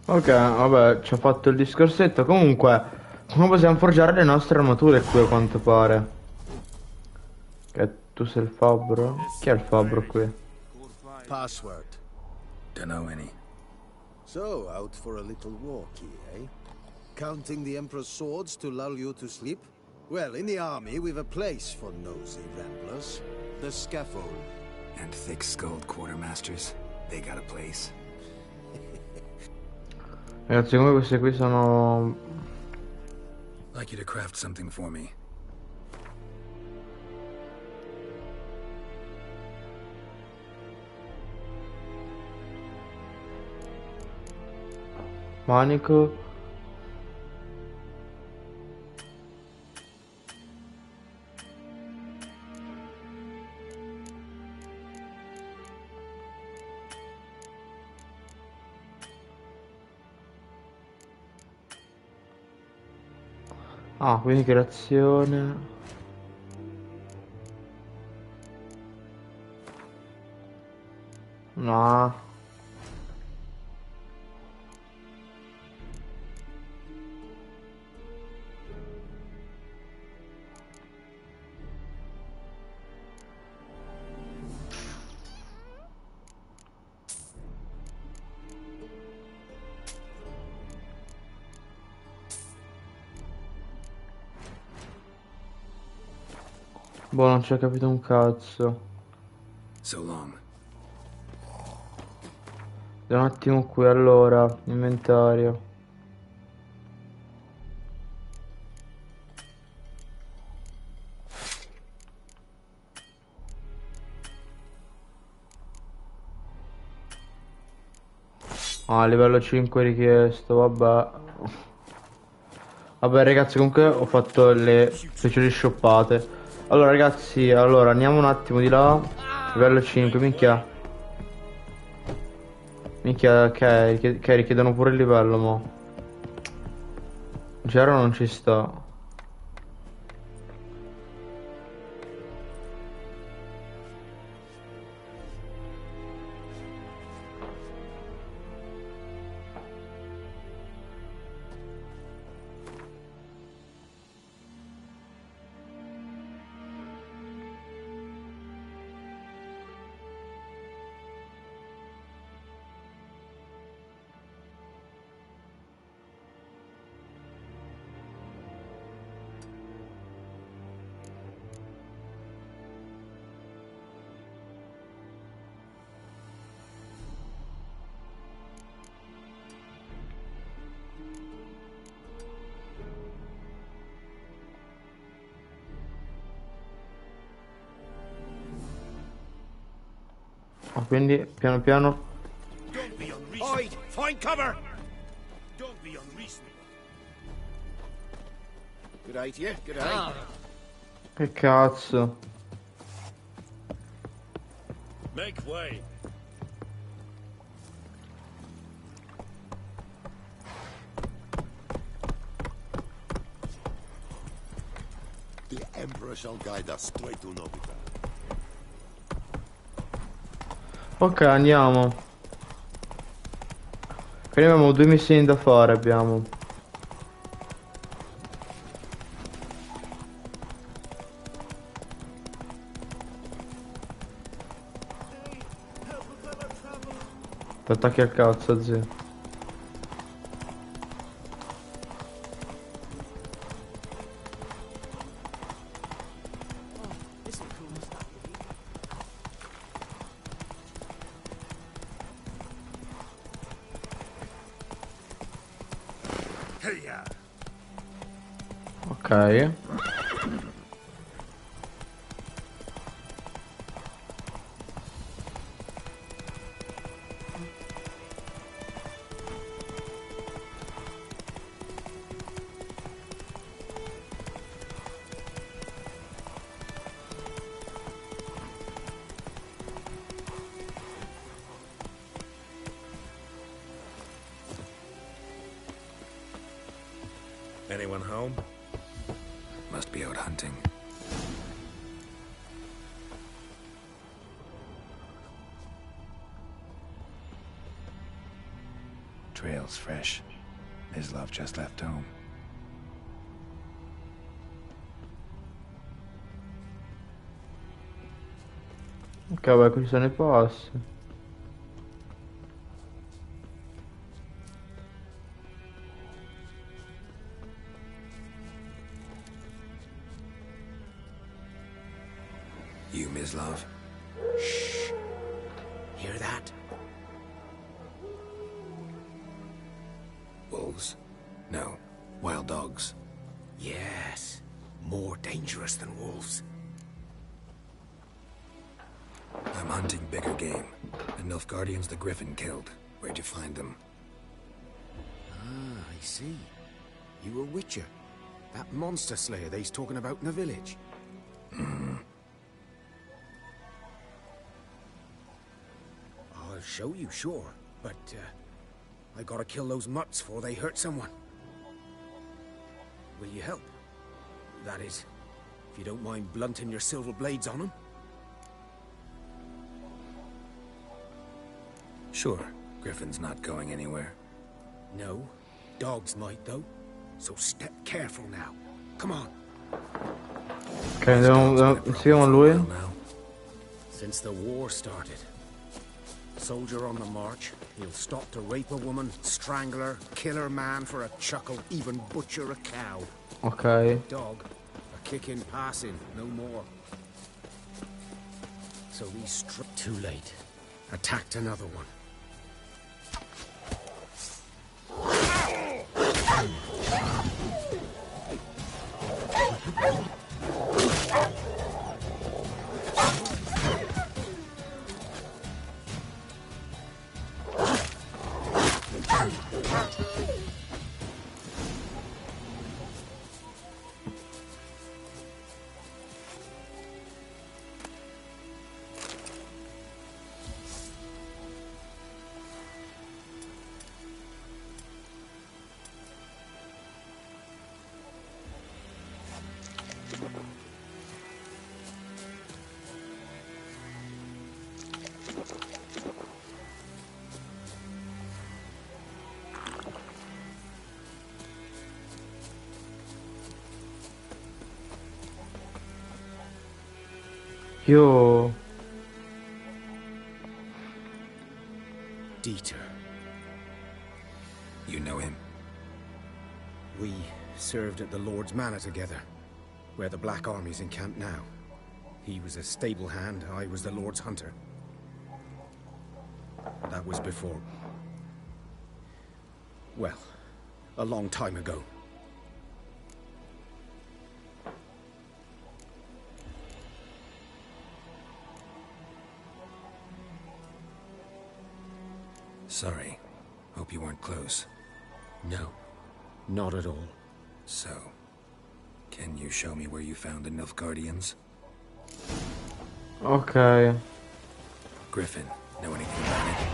Ok, vabbè, ci ha fatto il discorsetto. Comunque, come possiamo forgiare le nostre armature qui, a quanto pare? Che tu sei il fabbro? Chi è il fabbro qui? Password. Don't know any. So, out for a little walkie, eh? Counting the Emperor's swords to lull you to sleep? Well, in the army, we've a place for nosy ramblers. The scaffold. And thick-skulled quartermasters. They got a place. Ragazzi, come queste qui sono... Like you to craft something for me. Manico. Ah, quindi creazione. No. Boh, non ci ho capito un cazzo. So long. Un attimo qui, allora, inventario. Ah, livello 5 richiesto, vabbè. Vabbè ragazzi, comunque ho fatto le speciali shoppate. Allora ragazzi, allora andiamo un attimo di là. Livello 5, minchia. Minchia, che richiedono pure il livello, mo. Gero non ci sta. Quindi piano piano. Don't be unreasonable. Find cover. Don't be unreasonable. Good eye to you. Good eye. Che cazzo. Make way. The Emperor shall guide us straight to Nobita. Ok, andiamo. Quindi abbiamo 2 missioni da fare, abbiamo. Ti attacchi al cazzo, zio. Ok. Anyone home? Must be out hunting. Trail's fresh. Mislav just left home. Ok, vabbè, qui sono i passi. You, Mislav? Shh. Hear that? Wolves? No. Wild dogs. Yes. More dangerous than wolves. I'm hunting bigger game. The Nilfgaardians the Griffin killed. Where'd you find them? Ah, I see. You a witcher. That monster slayer they's talking about in the village. I'll show you, sure. But, I gotta kill those mutts before they hurt someone. Will you help? That is, if you don't mind blunting your silver blades on them. Sure. Griffin's not going anywhere. No. Dogs might, though. So step careful now. Come on. Ok, andiamo con lui. Since the war started. Soldier on the march, he'll stop to rape a woman, strangle her, kill her man for a chuckle, even butcher a cow. Ok. Dog, a kick in passing, no more. So he's too late. Attacked another one. Io... Dieter. You know him? We served at the Lord's Manor together, where the Black Army's encamped now. He was a stable hand, I was the Lord's hunter. That was before... well, a long time ago. Sorry. Hope you weren't close. No. Not at all. So, can you show me where you found the Nilfgaardians? Ok. Griffin, know anything about it?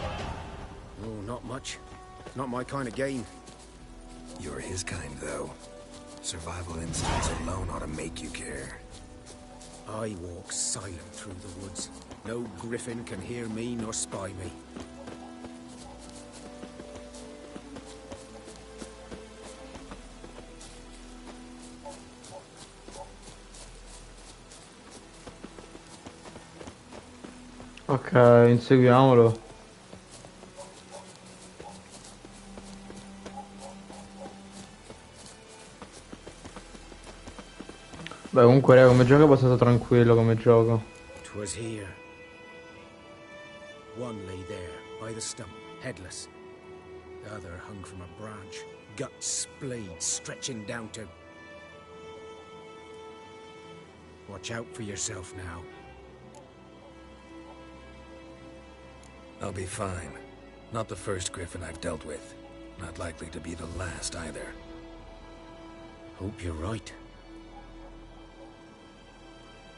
Oh, not much. Not my kind of game. You're his kind, though. Survival instincts alone ought to make you care. I walk silent through the woods. No Griffin can hear me nor spy me. Ok, inseguiamolo. Beh, comunque, raga, come gioco è abbastanza tranquillo come gioco. 'Twas here. One lay there, by the stump, headless. The other hung from a branch, guts splayed, stretching down to... Watch out for yourself now. I'll be fine. Not the first Griffin I've dealt with. Not likely to be the last either. Hope you're right.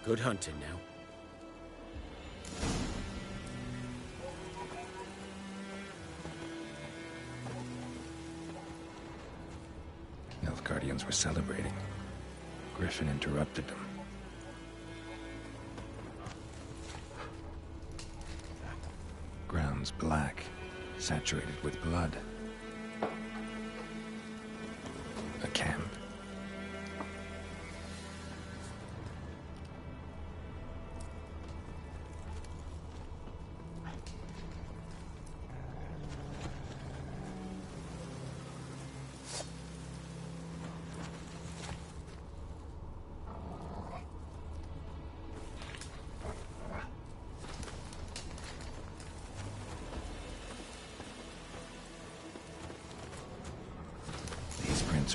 Good hunting now. Nilfgaardians were celebrating. Griffin interrupted them. Ground's black, saturated with blood. A camp.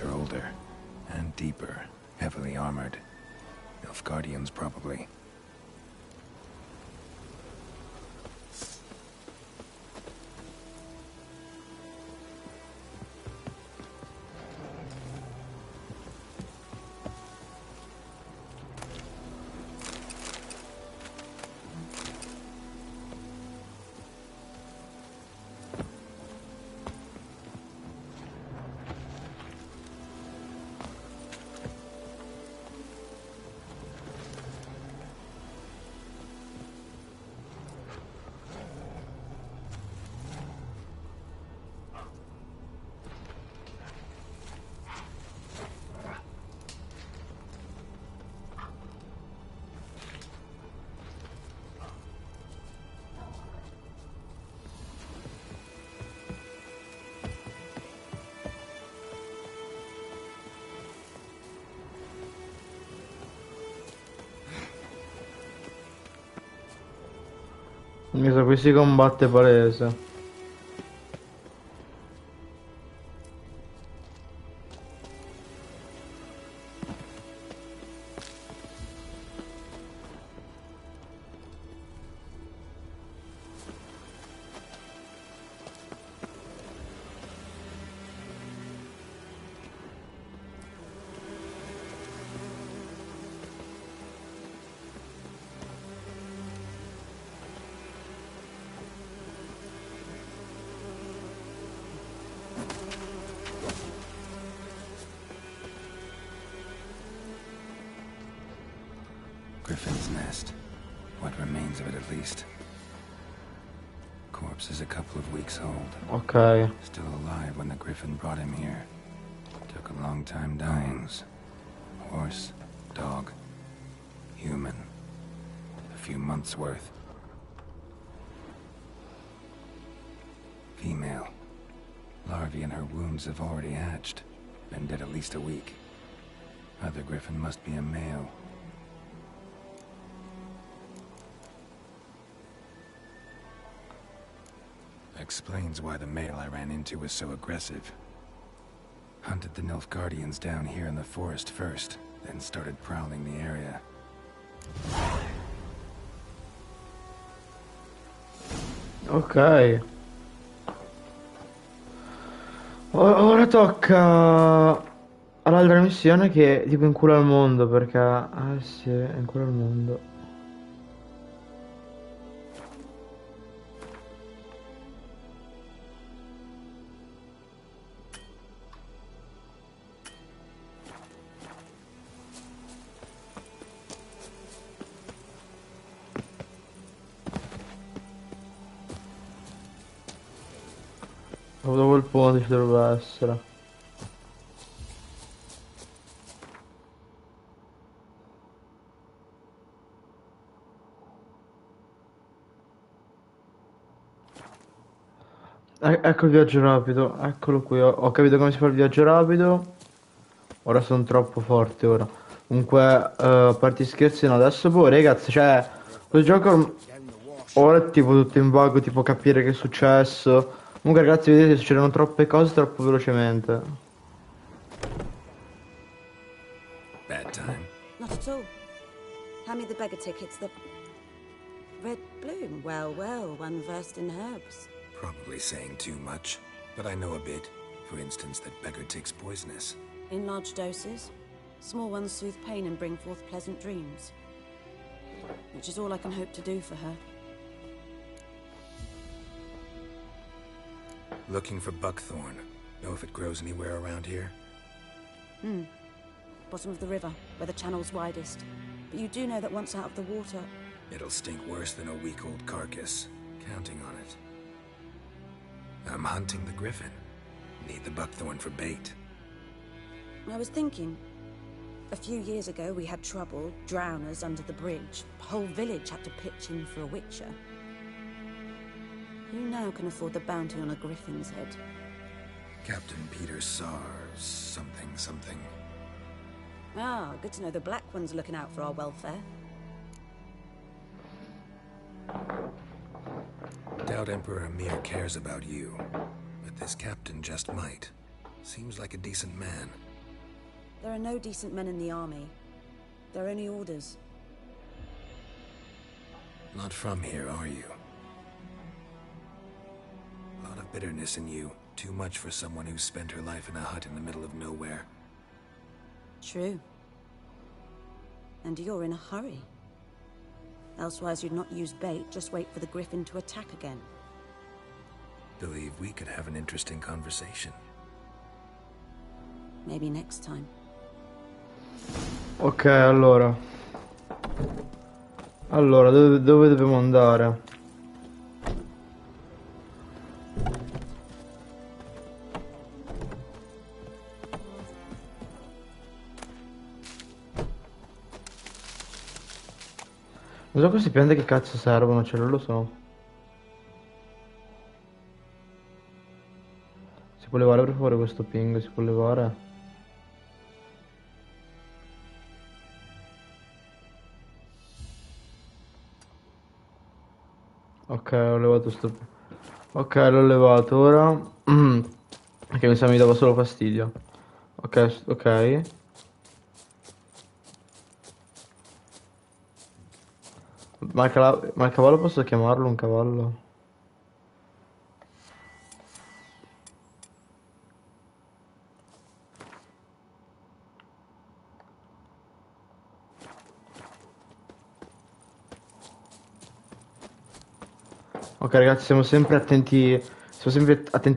Are older and deeper, heavily armored. Nilfgaardians, probably. Mi sa qui si combatte palese. Griffin's nest. What remains of it, at least. Corpse is a couple of weeks old. Ok. Still alive when the Griffin brought him here. Took a long time dying. Horse, dog, human. A few months' worth. Female. Larvae in her wounds have already hatched. Been dead at least a week. Other Griffin must be a male. Explains why the male I ran into was so aggressive. Hunted the Nilfgaardians down here in the forest first, then started prowling the area. Ok. Ora tocca all'altra missione che è tipo in culo al mondo perché... Ah sì, è in culo al mondo. Dopo il ponte ci dovrebbe essere. Ecco il viaggio rapido, eccolo qui, ho capito come si fa il viaggio rapido. Ora sono troppo forte ora. Comunque, a parte gli scherzi, no, adesso poi ragazzi, cioè, questo gioco ora è tipo tutto in vago, tipo capire che è successo. Comunque ragazzi, vedete, succedono troppe cose troppo velocemente. Bad time. Not at all. Hand me the beggar tickets, the... Red bloom. Well, well, one versed in herbs. Probably saying too much, but I know a bit. For instance, that beggar tick's poisonous. In large doses. Small ones soothe pain and bring forth pleasant dreams. Which is all I can hope to do for her. Looking for buckthorn. Know if it grows anywhere around here? Bottom of the river, where the channel's widest. But you do know that once out of the water... It'll stink worse than a week-old carcass. Counting on it. I'm hunting the Griffin. Need the buckthorn for bait. I was thinking... A few years ago we had trouble, drowners under the bridge. The whole village had to pitch in for a witcher. Who now can afford the bounty on a griffin's head? Captain Peter Sars, something. Ah, good to know the Black One's looking out for our welfare. Doubt Emperor Emir cares about you, but this captain just might. Seems like a decent man. There are no decent men in the army. They're only orders. Not from here, are you? A lot of bitterness in you. Too much for someone who's spent her life in a hut in the middle of nowhere. True. And you're in a hurry. Elsewise you'd not use bait, just wait for the Griffin to attack again. Believe we could have an interesting conversation. Maybe next time. Ok, allora. Dove dobbiamo andare? Non so queste piante che cazzo servono, cioè non lo so. Si può levare per favore questo ping? Si può levare? Ok, ho levato sto... Ok, l'ho levato ora. Perché mi sa mi dava solo fastidio. Ok, ok. Ma il cavallo posso chiamarlo un cavallo? Ok ragazzi, siamo sempre attenti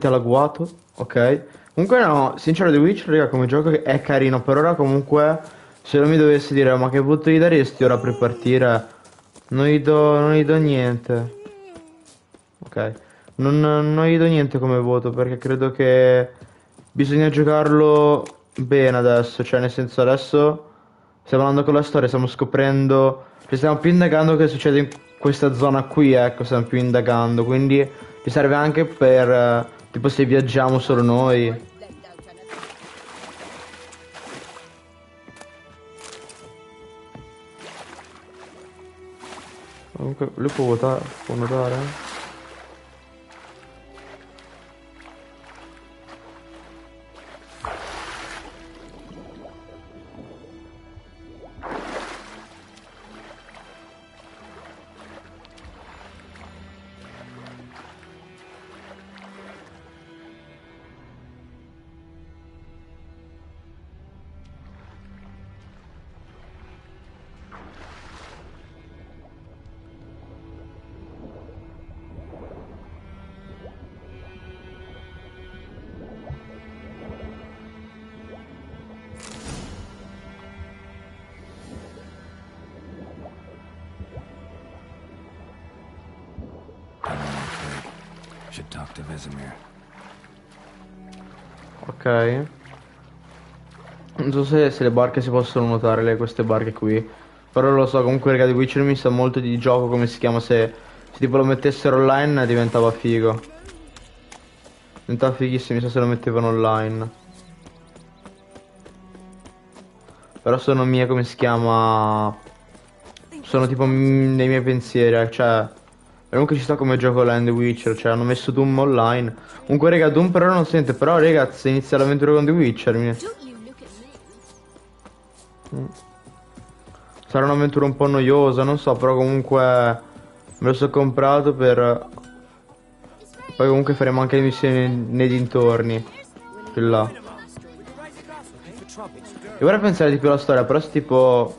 all'agguato, ok? Comunque no, sincero The Witcher, raga, come gioco è carino, per ora comunque se non mi dovessi dire ma che voto gli daresti ora per partire, non gli do niente. Ok, non gli do niente come voto perché credo che bisogna giocarlo bene adesso, cioè nel senso adesso stiamo andando con la storia, stiamo scoprendo, cioè stiamo più indagando che succede in questa zona qui, ecco, stiamo più indagando, quindi ci serve anche per, tipo se viaggiamo solo noi. Comunque lui può votare, può notare? Should talk to Vesemir. Ok. Non so se le barche si possono nuotare, queste barche qui. Però lo so, comunque raga, The Witcher mi sa molto di gioco, come si chiama, se tipo lo mettessero online diventava figo. Diventava fighissimo, mi sa se lo mettevano online. Però sono mie, come si chiama... Sono tipo nei miei pensieri, cioè... Comunque ci sta come gioco online The Witcher, cioè hanno messo Doom online. Comunque raga, Doom per ora non sente, però raga, se inizia l'avventura con The Witcher sarà un'avventura un po' noiosa, non so, però comunque me lo so comprato per... Poi comunque faremo anche le missioni nei dintorni. Più là. E ora pensare di più alla storia, però se tipo...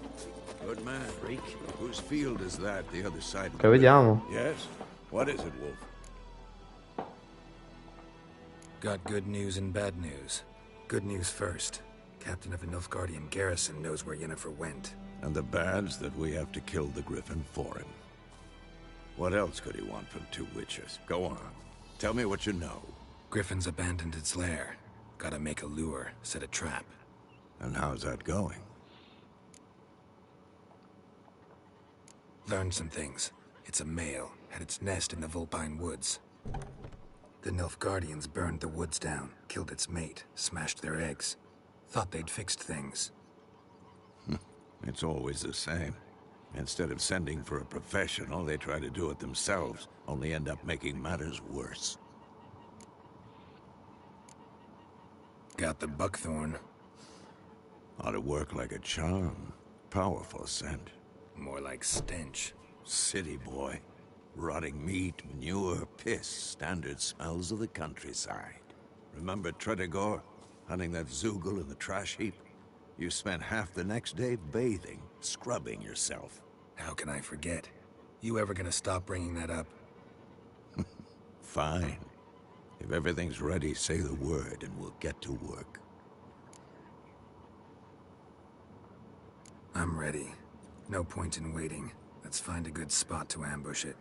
Good man. Whose field is that the other side? Ok, vediamo. Yes. What is it, Wolf? Got good news and bad news. Good news first. Captain of a Nilfgaardian garrison knows where Yennefer went. And the bad's that we have to kill the Griffin for him. What else could he want from two witches? Go on. Tell me what you know. Griffin's abandoned its lair. Gotta make a lure, set a trap. And how's that going? Learned some things. It's a male, had its nest in the Vulpine Woods. The Nilfgaardians burned the woods down, killed its mate, smashed their eggs. Thought they'd fixed things. It's always the same. Instead of sending for a professional, they try to do it themselves, only end up making matters worse. Got the buckthorn. Ought to work like a charm. Powerful scent. More like stench. City boy. Rotting meat, manure, piss, standard smells of the countryside. Remember Tredegor? Hunting that Zoogle in the trash heap? You spent half the next day bathing, scrubbing yourself. How can I forget? You ever gonna stop bringing that up? Fine. If everything's ready, say the word and we'll get to work. I'm ready. No point in waiting. Let's find a good spot to ambush it.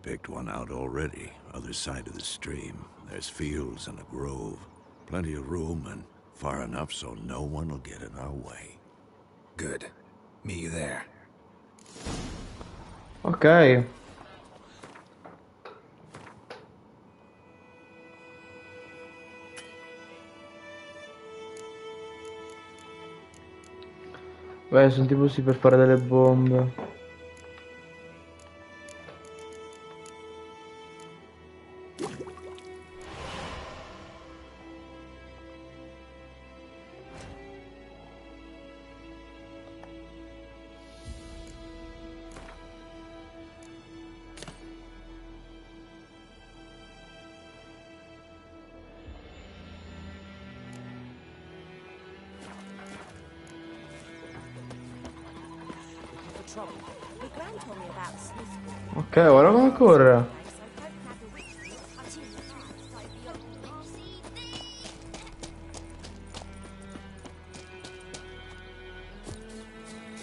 Picked one out already, other side of the stream. There's fields and a grove. Plenty of room and far enough so no one will get in our way. Good. Meet you there. Ok. Beh, sono tipo sì per fare delle bombe. Ok, guarda come corre.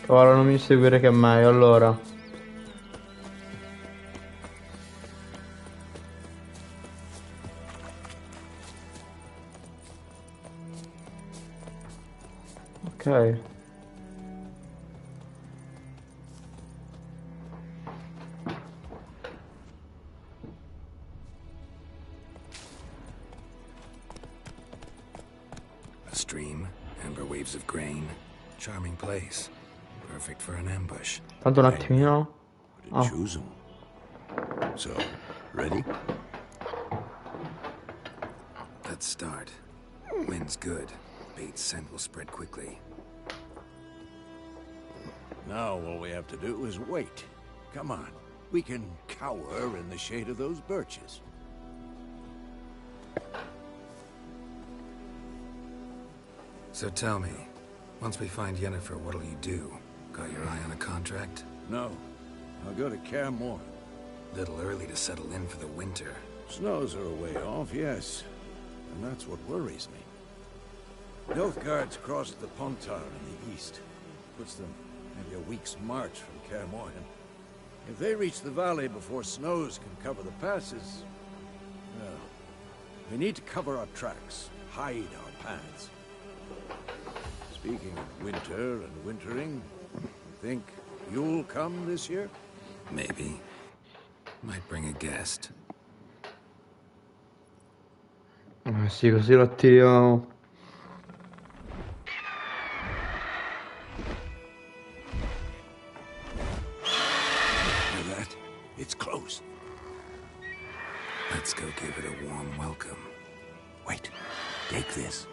Ora non mi seguire che è meglio, allora. Ok. A stream, amber waves of grain. Charming place. Perfect for an ambush. Tanto un attimino. Oh. Choose 'em. So, ready? Let's start. Wind's good. Bait's scent will spread quickly. Now all we have to do is wait. Come on. We can cower in the shade of those birches. So tell me, once we find Yennefer, what'll you do? Got your eye on a contract? No. I'll go to Kaer Morhen. Little early to settle in for the winter. Snows are a way off, yes. And that's what worries me. Nilfgaard's crossed the Pontar in the east. Puts them maybe a week's march from Kaer Morhen. If they reach the valley before snows can cover the passes, well, we need to cover our tracks, hide our paths. Speaking of winter and wintering, think you'll come this year? Maybe. Might bring a guest. Sì, così lo attiriamo. Hear that? It's close. Let's go give it a warm welcome. Wait, take this.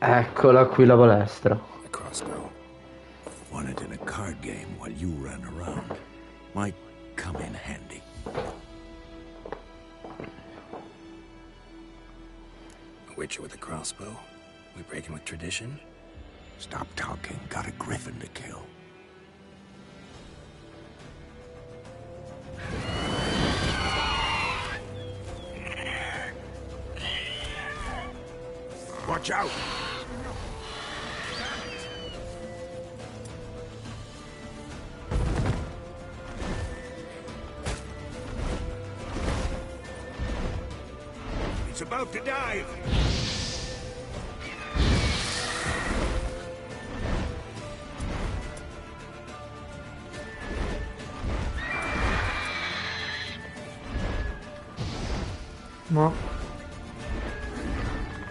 Eccola qui la palestra. A crossbow. Won it in a card game while you ran around. Might come in handy. A witcher with a crossbow? We breaking with tradition? Stop talking. Got a griffin to kill. Watch out! It's about to dive! No.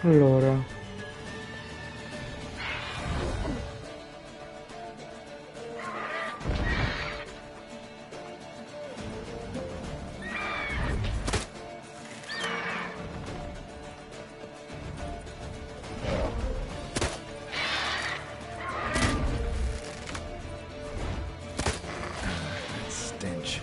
Allora. Stench.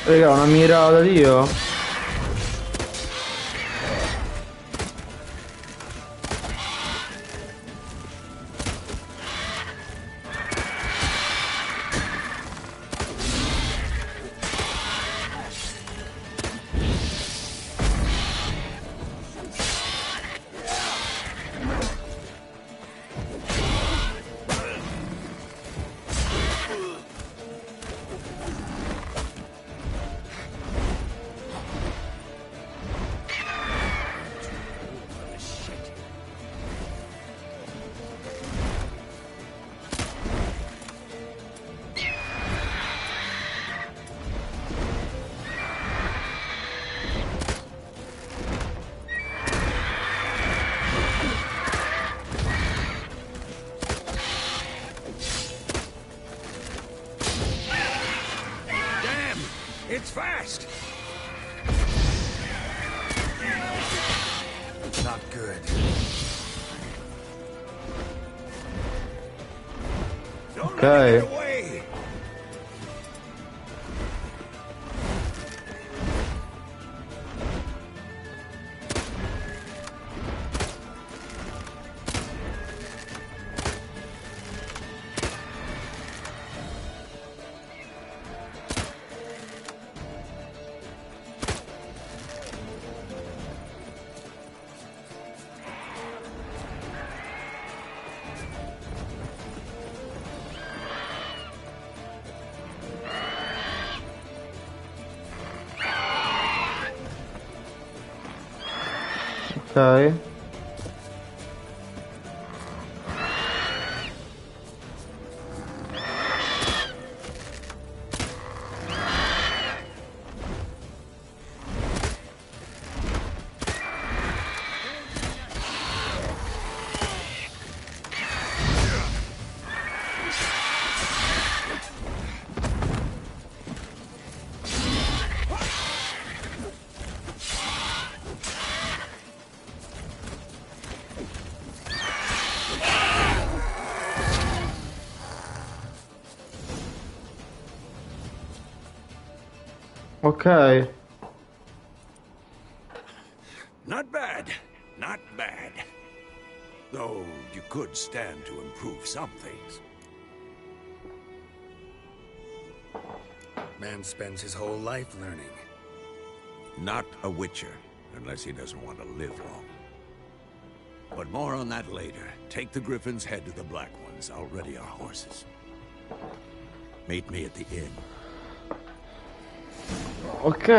Raga, una mira da Dio. It's fast! Not good. Ok. Ok. Ok. Not bad. Not bad. Though you could stand to improve some things. Man spends his whole life learning. Not a Witcher, unless he doesn't want to live long. But more on that later. Take the Griffin's head to the Black Ones. I'll ready our horses. Meet me at the inn. Ok.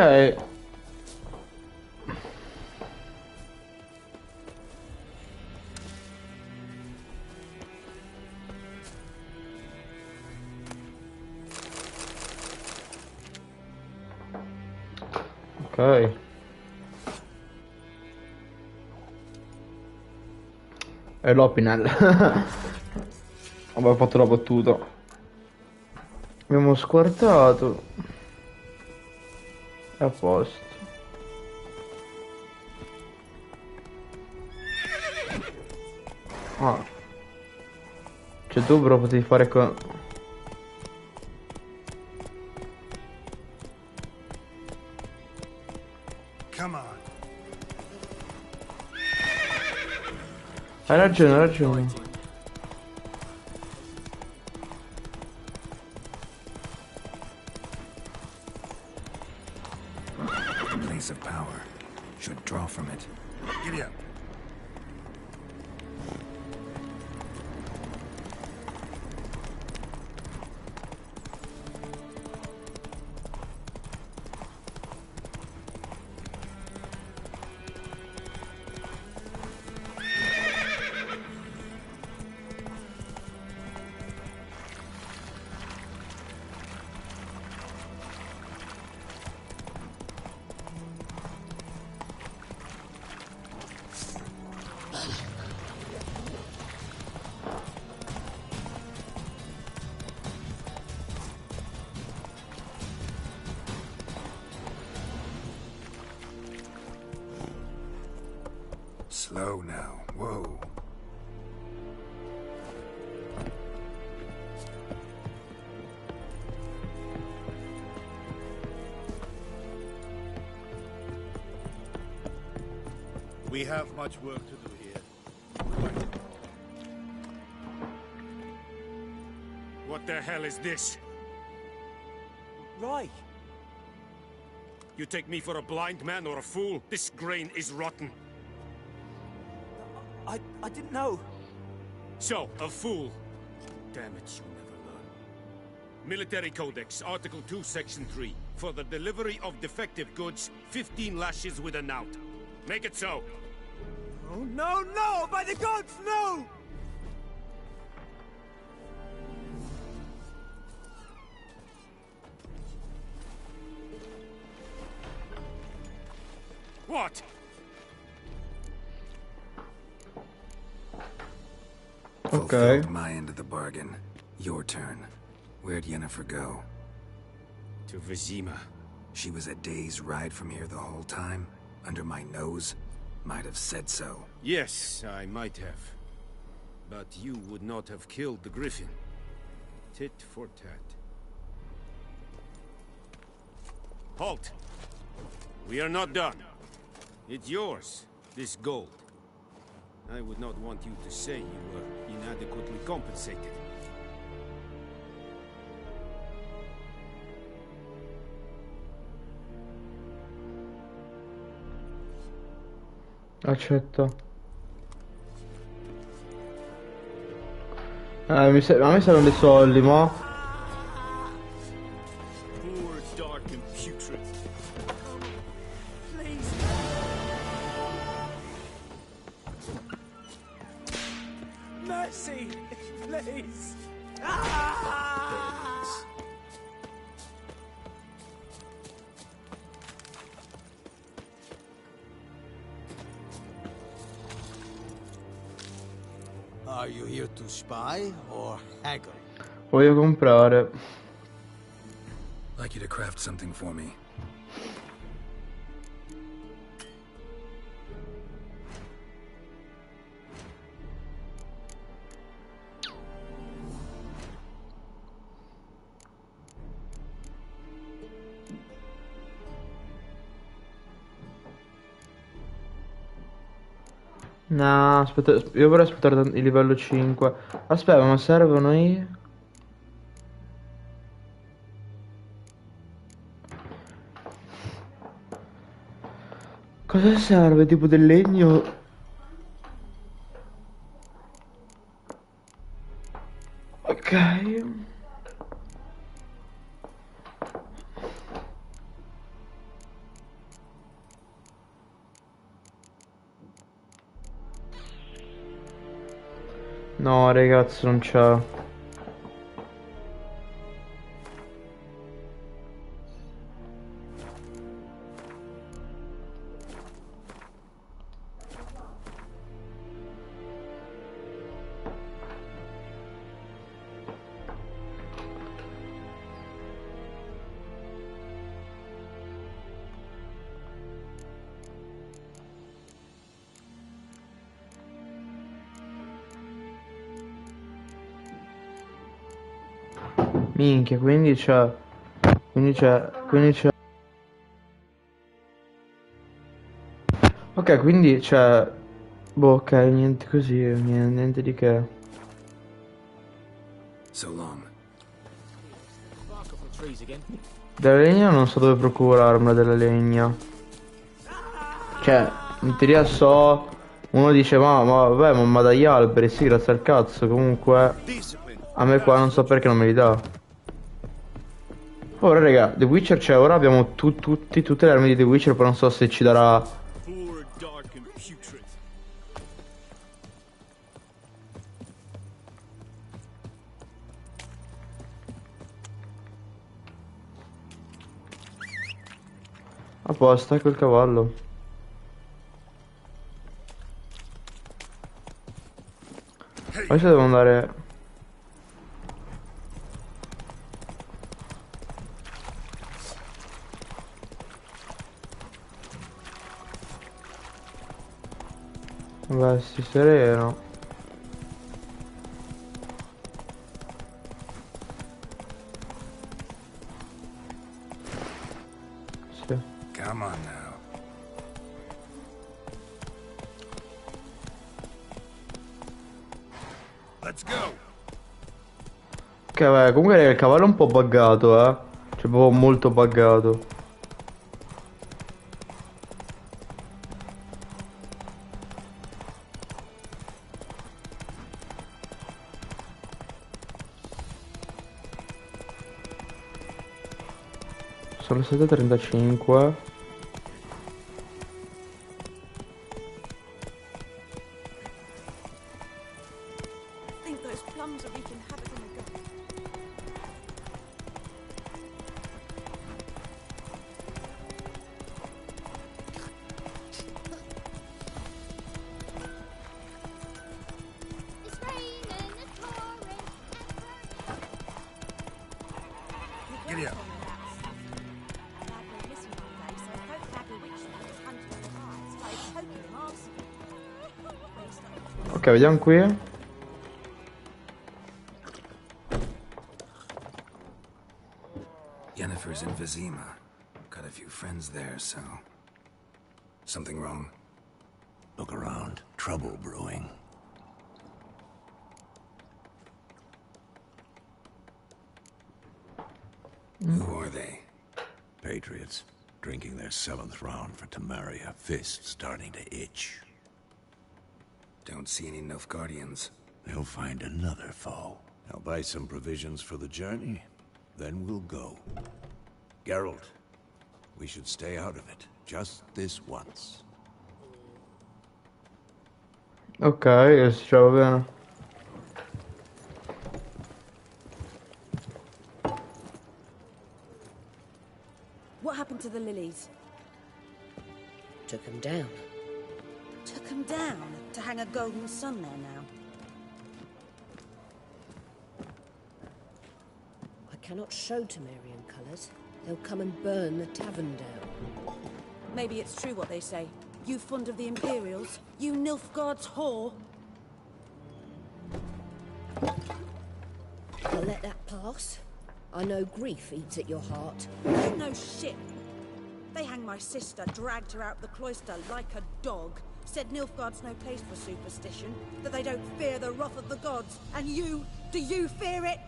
Ok. È l'Opinel. Vabbè, ho fatto la battuta. Abbiamo squartato. È a posto. Ah. Cioè tu però potevi fare con... Come on. Hai ragione, hai ragione. Place of power. Should draw from it. Giddy up. Slow now. Whoa. We have much work to do here. What the hell is this? Right. You take me for a blind man or a fool? This grain is rotten. I didn't know. So, a fool. Damn it, you never learn. Military Codex, Article 2, Section 3. For the delivery of defective goods, 15 lashes with a knout. Make it so. Oh, no, no! By the gods, no! What? Fulfilled my end of the bargain. Your turn. Where'd Yennefer go? To Vizima. she was a day's ride from here the whole time, under my nose, might have said so. Yes, I might have. But you would not have killed the Griffin. Tit for tat. Halt! We are not done. It's yours, this gold. I would not want you to say you were inadequately compensated. Accetto. A me servono dei soldi, mo. Poor, dark and putrid. Please. Mercy, please. Are you here to spy or haggle? Voglio comprare. I'd like you to craft something for me. No, aspetta, io vorrei aspettare il livello 5. Aspetta, ma servono i... Cosa serve? Tipo del legno? Ok. No, ragazzi, non c'è. Minchia, quindi c'è. Ok, quindi c'è. Boh, ok, niente così, niente di che. So long. Della legna non so dove procurarmela della legna. Cioè, in teoria so. Uno dice ma vabbè, ma dagli alberi, sì, grazie al cazzo. Comunque a me qua non so perché non me li dà. Ora raga, The Witcher c'è, ora abbiamo tutte le armi di The Witcher, però non so se ci darà. Poor, dark and putrid. A posto, ecco il cavallo. Adesso devo andare. Vabbè, sì, sereno. Sì. Come on now. Let's go. Ok, vabbè, comunque il cavallo è un po' buggato, Cioè, proprio molto buggato. Sono le 7:35. Think those plums are wreaking havoc on the garden. Giddy up. Ok, vediamo qui. Yennefer's in Vizima. Got a few friends there, so... Something wrong? Look around. Trouble brewing. Who are they? Patriots. Drinking their 7th round for Temeria. Fist starting to itch. Don't see any Nilfgaardians. They'll find another foe. I'll buy some provisions for the journey. Then we'll go. Geralt, we should stay out of it. Just this once. Ok, ci va bene. What happened to the lilies? Took them down. Took them down to hang a golden sun there now. I cannot show Temerian colours. They'll come and burn the tavern down. Maybe it's true what they say. You fond of the Imperials? You Nilfgaard's whore? I'll let that pass. I know grief eats at your heart. You know shit. They hanged my sister, dragged her out the cloister like a dog. Said Nilfgaard's no place for superstition, that they don't fear the wrath of the gods. And you, do you fear it?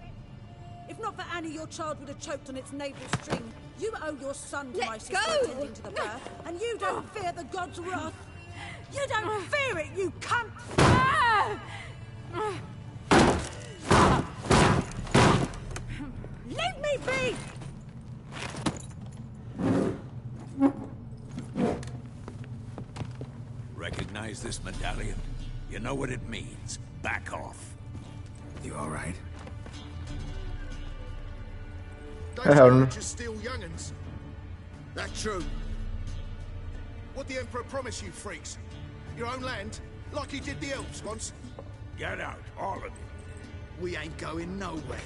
If not for Annie, your child would have choked on its navel string. You owe your son to my sister attending to the birth, and you don't fear the gods' wrath. You don't fear it, you cunt! Leave me be! Recognize this medallion? You know what it means. Back off. You all right? Don't just steal young'uns. That's true. What the Emperor promised you freaks? Your own land? Like he did the elves once? Get out, all of you. We ain't going nowhere.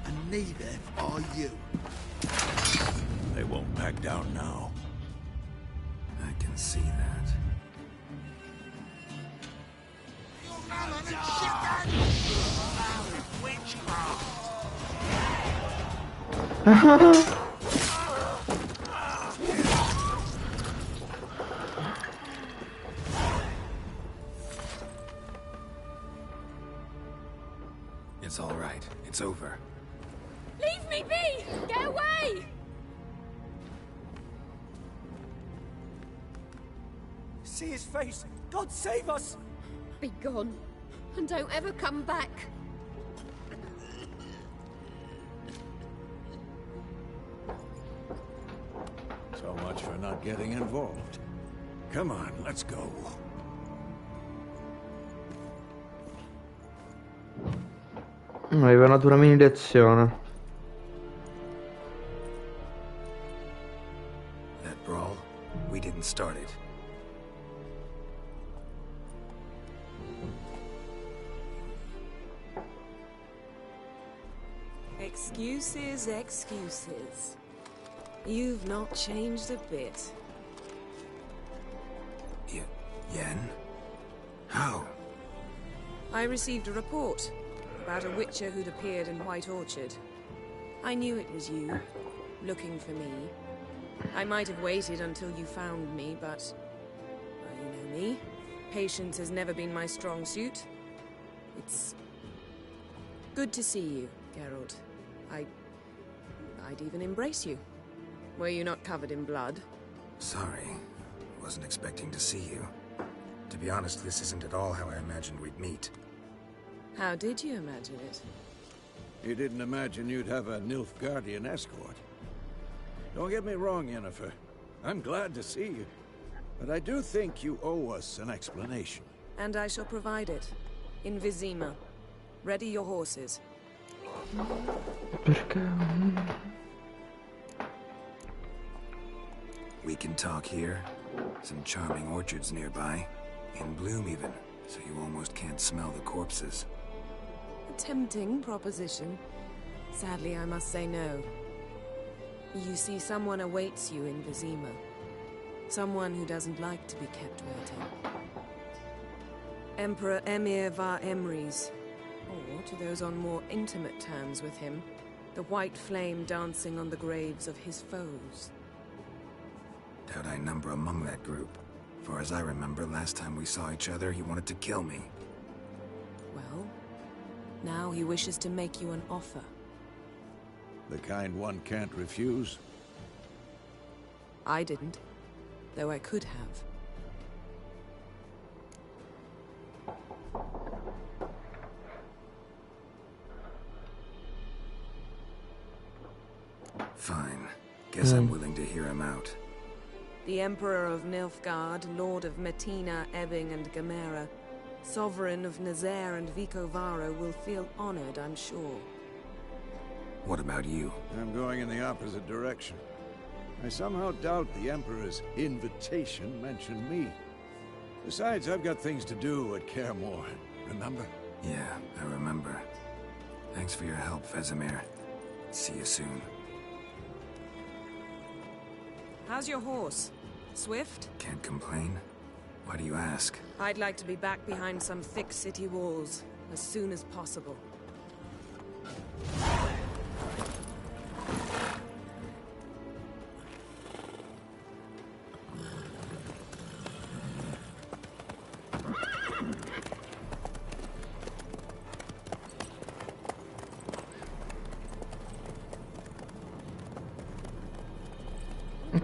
And neither are you. They won't back down now. I can see that. It's all right. It's over. Leave me be! Get away! See his face! God save us! Be gone, and don't ever come back. So much for not getting involved. Come on, let's go. Aveva una mini lezione. That brawl, we didn't start it. Excuses, excuses. You've not changed a bit. Yen? How? I received a report about a witcher who'd appeared in White Orchard. I knew it was you, looking for me. I might have waited until you found me, but... well, you know me. Patience has never been my strong suit. It's... good to see you, Geralt. I'd even embrace you. Were you not covered in blood? Sorry. Wasn't expecting to see you. To be honest, this isn't at all how I imagined we'd meet. How did you imagine it? You didn't imagine you'd have a Nilfgaardian escort. Don't get me wrong, Yennefer. I'm glad to see you. But I do think you owe us an explanation. And I shall provide it. In Vizima. Ready your horses. We can talk here. Some charming orchards nearby. In bloom even, so you almost can't smell the corpses. A tempting proposition. Sadly, I must say no. You see, someone awaits you in Vizima. Someone who doesn't like to be kept waiting. Emperor Emir var Emrys, or to those on more intimate terms with him, the white flame dancing on the graves of his foes. Doubt I number among that group. Far as I remember, last time we saw each other, he wanted to kill me. Well, now he wishes to make you an offer. The kind one can't refuse? I didn't, though I could have. Fine. Guess I'm willing to hear him out. The Emperor of Nilfgaard, Lord of Metina, Ebbing and Gamera, Sovereign of Nazaire and Vicovaro will feel honored, I'm sure. What about you? I'm going in the opposite direction. I somehow doubt the Emperor's invitation mentioned me. Besides, I've got things to do at Kaer Morhen, remember? Yeah, I remember. Thanks for your help, Vesemir. See you soon. How's your horse? Swift? Can't complain. Why do you ask? I'd like to be back behind some thick city walls as soon as possible.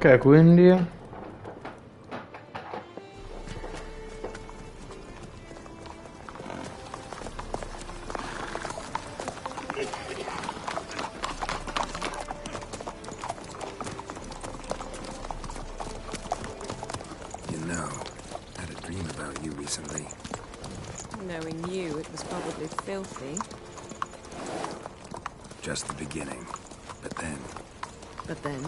Ok, quindi You know, I had a dream about you recently. Knowing you, it was probably filthy. Just the beginning. But then... But then...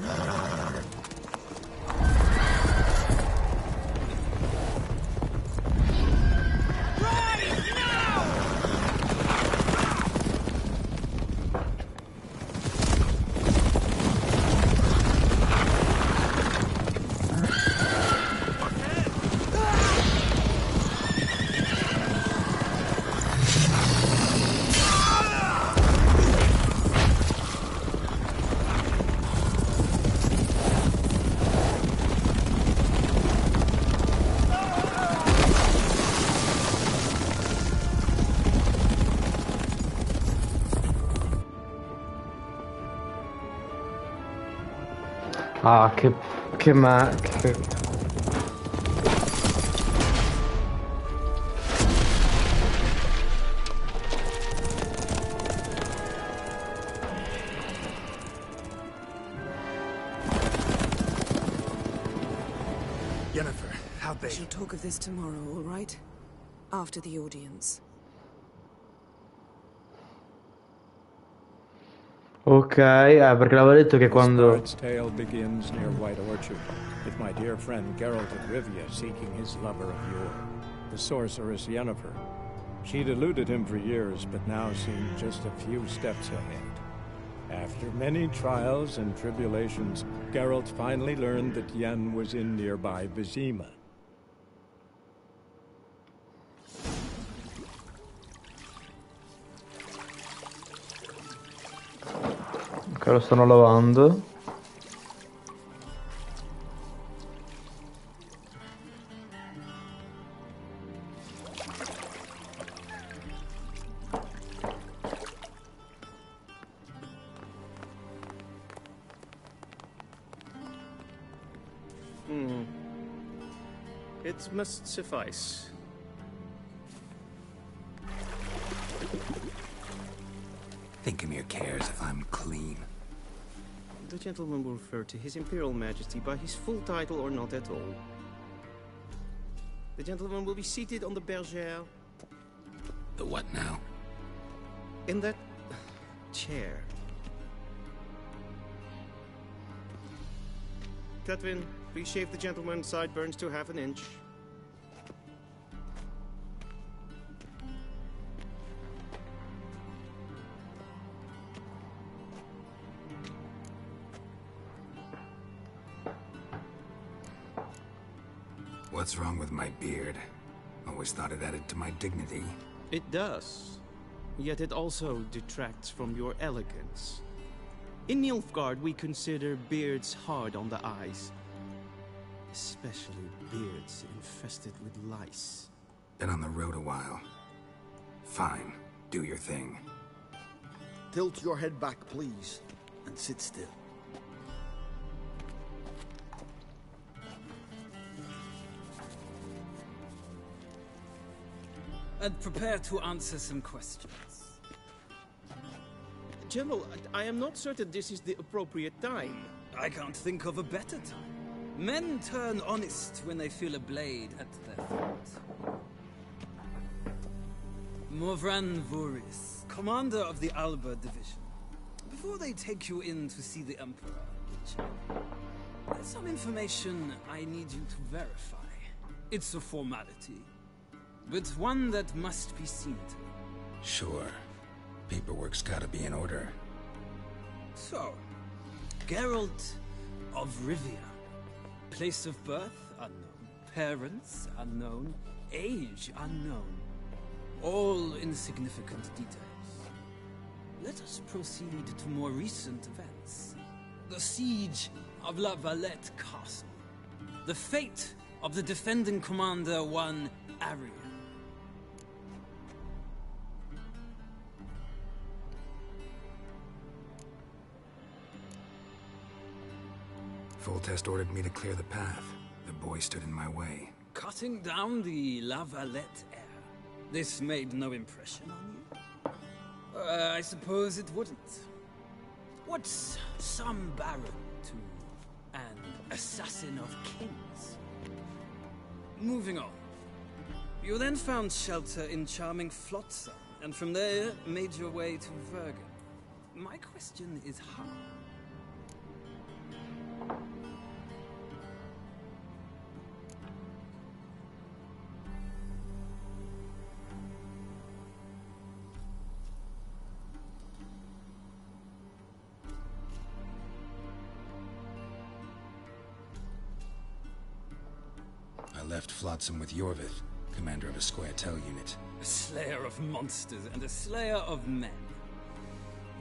ah, che ma... che... Yennefer, how'd they... We shall talk of this tomorrow, all right? After the audience. Ok, perché l'avevo detto che quando... This tale begins near White Orchard, with my dear friend Geralt of Rivia seeking his lover of yore, the sorceress Yennefer. She'd eluded him for years, but now seemed just a few steps ahead. After many trials and tribulations, Geralt finally learned that Yen was in nearby Vizima. Ok, lo stanno lavando. It must suffice. Thinkamir cares if I'm clean. The gentleman will refer to His Imperial Majesty by his full title or not at all. The gentleman will be seated on the bergère. The what now? In that chair. Catwin, please shave the gentleman's sideburns to half an inch. What's wrong with my beard? A Always thought it added to my dignity. It does. Yet it also detracts from your elegance. In Nilfgaard, we consider beards hard on the eyes. Especially beards infested with lice. Been on the road a while. Fine. Do your thing. Tilt your head back, please, and sit still. And prepare to answer some questions. General, I am not certain this is the appropriate time. I can't think of a better time. Men turn honest when they feel a blade at their throat. Morvran Voorhis, commander of the Alba Division. Before they take you in to see the Emperor, there's some information I need you to verify. It's a formality, but one that must be seen to. Sure. Paperwork's gotta be in order. So, Geralt of Rivia. Place of birth, unknown. Parents, unknown. Age, unknown. All insignificant details. Let us proceed to more recent events. The siege of La Valette Castle. The fate of the defending commander, one Arian. Foltest ordered me to clear the path. The boy stood in my way. Cutting down the La Valette heir. This made no impression on you? I suppose it wouldn't. What's some baron to an assassin of kings? Moving on. You then found shelter in charming Flotsam, and from there made your way to Vergen. My question is how? I left Flotsam with Yorvith, commander of a Scoia'tael unit. A slayer of monsters and a slayer of men.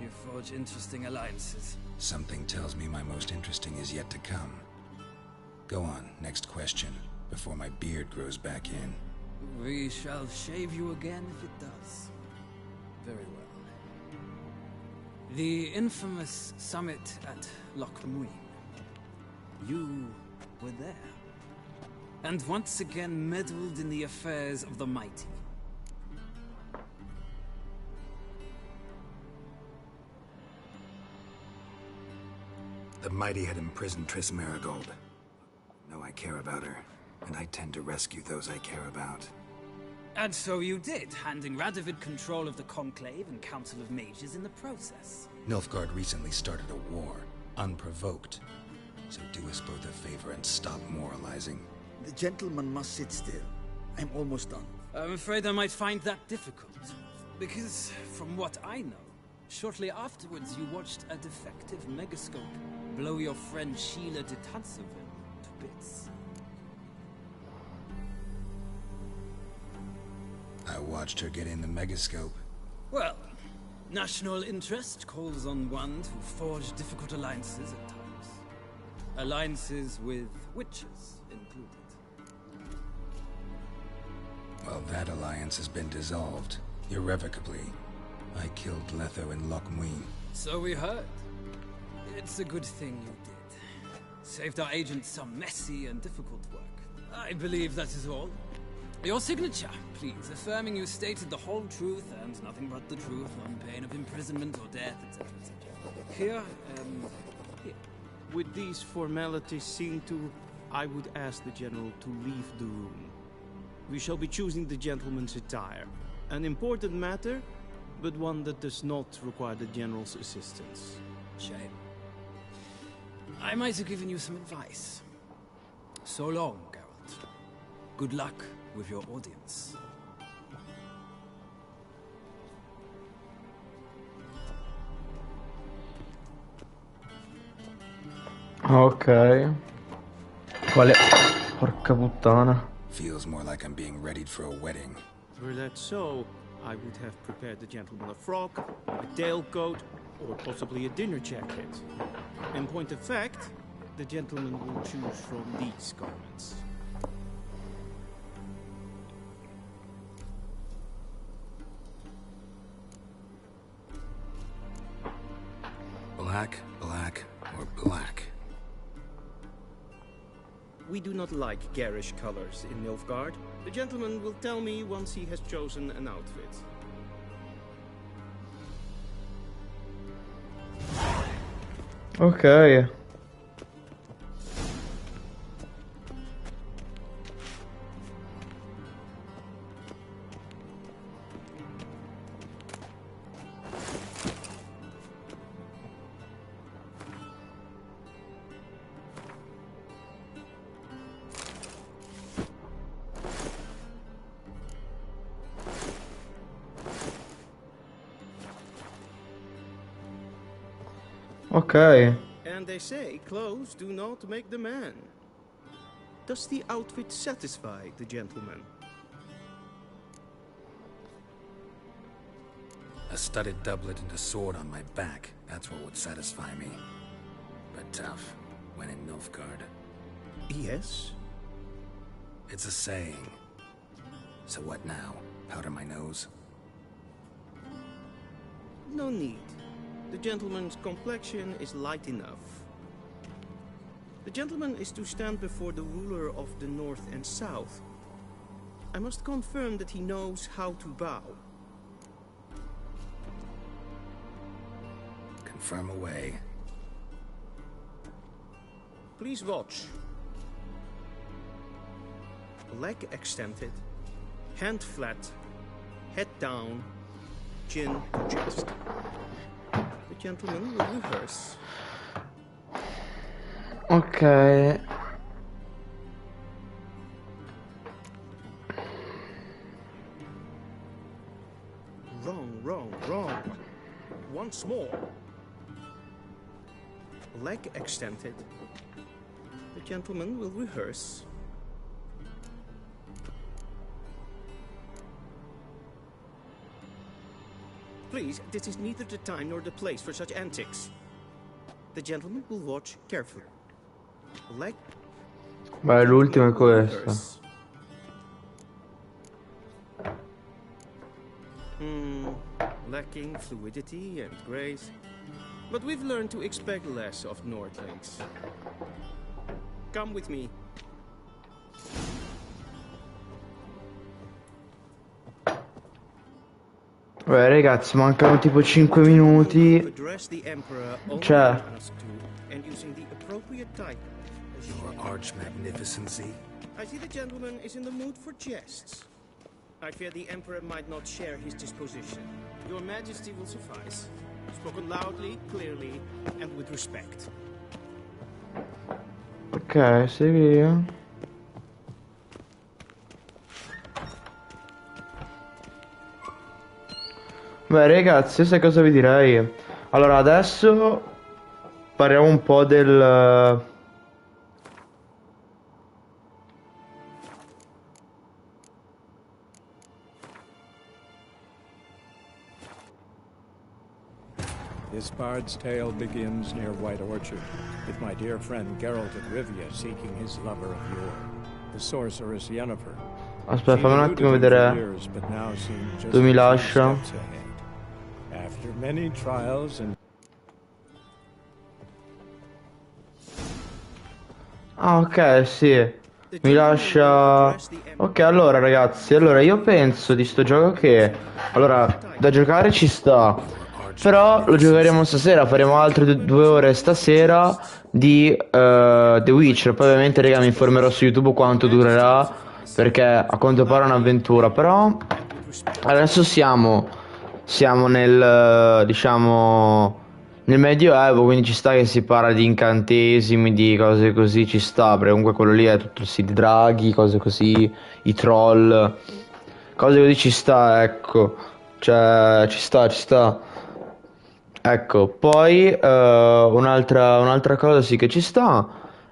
You forge interesting alliances. Something tells me my most interesting is yet to come. Go on, next question, before my beard grows back in. We shall shave you again if it does. Very well. The infamous summit at Loch Muin. You were there. And once again meddled in the affairs of the mighty. The mighty had imprisoned Triss Merigold. Know I care about her, and I tend to rescue those I care about. And so you did, handing Radovid control of the Conclave and Council of Mages in the process. Nilfgaard recently started a war, unprovoked. So do us both a favor and stop moralizing. The gentleman must sit still. I'm almost done. I'm afraid I might find that difficult. Because, from what I know, shortly afterwards you watched a defective megascope blow your friend Sheila de Tanserville to bits. I watched her get in the megascope. Well, national interest calls on one to forge difficult alliances at times. Alliances with witches included. Well, that alliance has been dissolved, irrevocably. I killed Letho in Loch Muin. So we heard. It's a good thing you did. Saved our agent some messy and difficult work. I believe that is all. Your signature, please, affirming you stated the whole truth and nothing but the truth on pain of imprisonment or death, etc., etc. Here, here. With these formalities seen to, I would ask the General to leave the room. We shall be choosing the gentleman's attire. An important matter, but one that does not require the General's assistance. Shame. I might have given you some advice. So long, Geralt. Good luck with your audience. Ok. Quale... Porca puttana. Feels more like I'm being readied for a wedding. Were that so, I would have prepared the gentleman a frock, a tailcoat, or possibly a dinner jacket. In point of fact, the gentleman will choose from these garments. Black, black, or black? We do not like garish colors in Nilfgaard. The gentleman will tell me once he has chosen an outfit. Ok. Ok. And they say clothes do not make the man. Does the outfit satisfy the gentleman? A studded doublet and a sword on my back. That's what would satisfy me. But tough, when in Nilfgaard. Yes? It's a saying. So what now? Powder my nose? No need. The gentleman's complexion is light enough. The gentleman is to stand before the ruler of the North and South. I must confirm that he knows how to bow. Confirm away. Please watch. Leg extended, hand flat, head down, chin to chest. The gentleman will rehearse. Ok. Wrong. Once more. Leg extended. The gentleman will rehearse. Please, this is neither the time nor the place for such antics. The gentleman will watch carefully. Leg. Beh, l'ultimo è questo. Lacking fluidity and grace. But we've learned to expect less of Nordlings. Come with me. Beh, ragazzi, mancano tipo 5 minuti. Cioè. Your arch magnificency. I see the gentleman is in the mood for jests. I fear the Emperor might not share his disposition. Your Majesty will suffice. Spoken loudly, clearly, and with respect. Ok, segui. Beh, ragazzi, sai cosa vi direi? Allora, adesso parliamo un po' del... This bard's tale begins near White Orchard, with my dear friend Geralt of Rivia seeking his lover of yore, the sorceress Yennefer. Aspetta, fammi un attimo vedere. Tu mi lascia. After many trials and... Ah, ok, sì. Mi lascia... Ok, allora ragazzi, allora io penso di sto gioco che... Allora, da giocare ci sta. Però lo giocheremo stasera, faremo altre 2 ore stasera di The Witcher. Poi ovviamente raga mi informerò su YouTube quanto durerà, perché a quanto pare è un'avventura. Però adesso siamo nel, diciamo, nel Medioevo, quindi ci sta che si parla di incantesimi, di cose così, ci sta, perché comunque quello lì è tutto sì, di draghi, cose così, i troll, cose così ci sta, ecco. Cioè, ci sta. Ecco, poi un'altra cosa sì che ci sta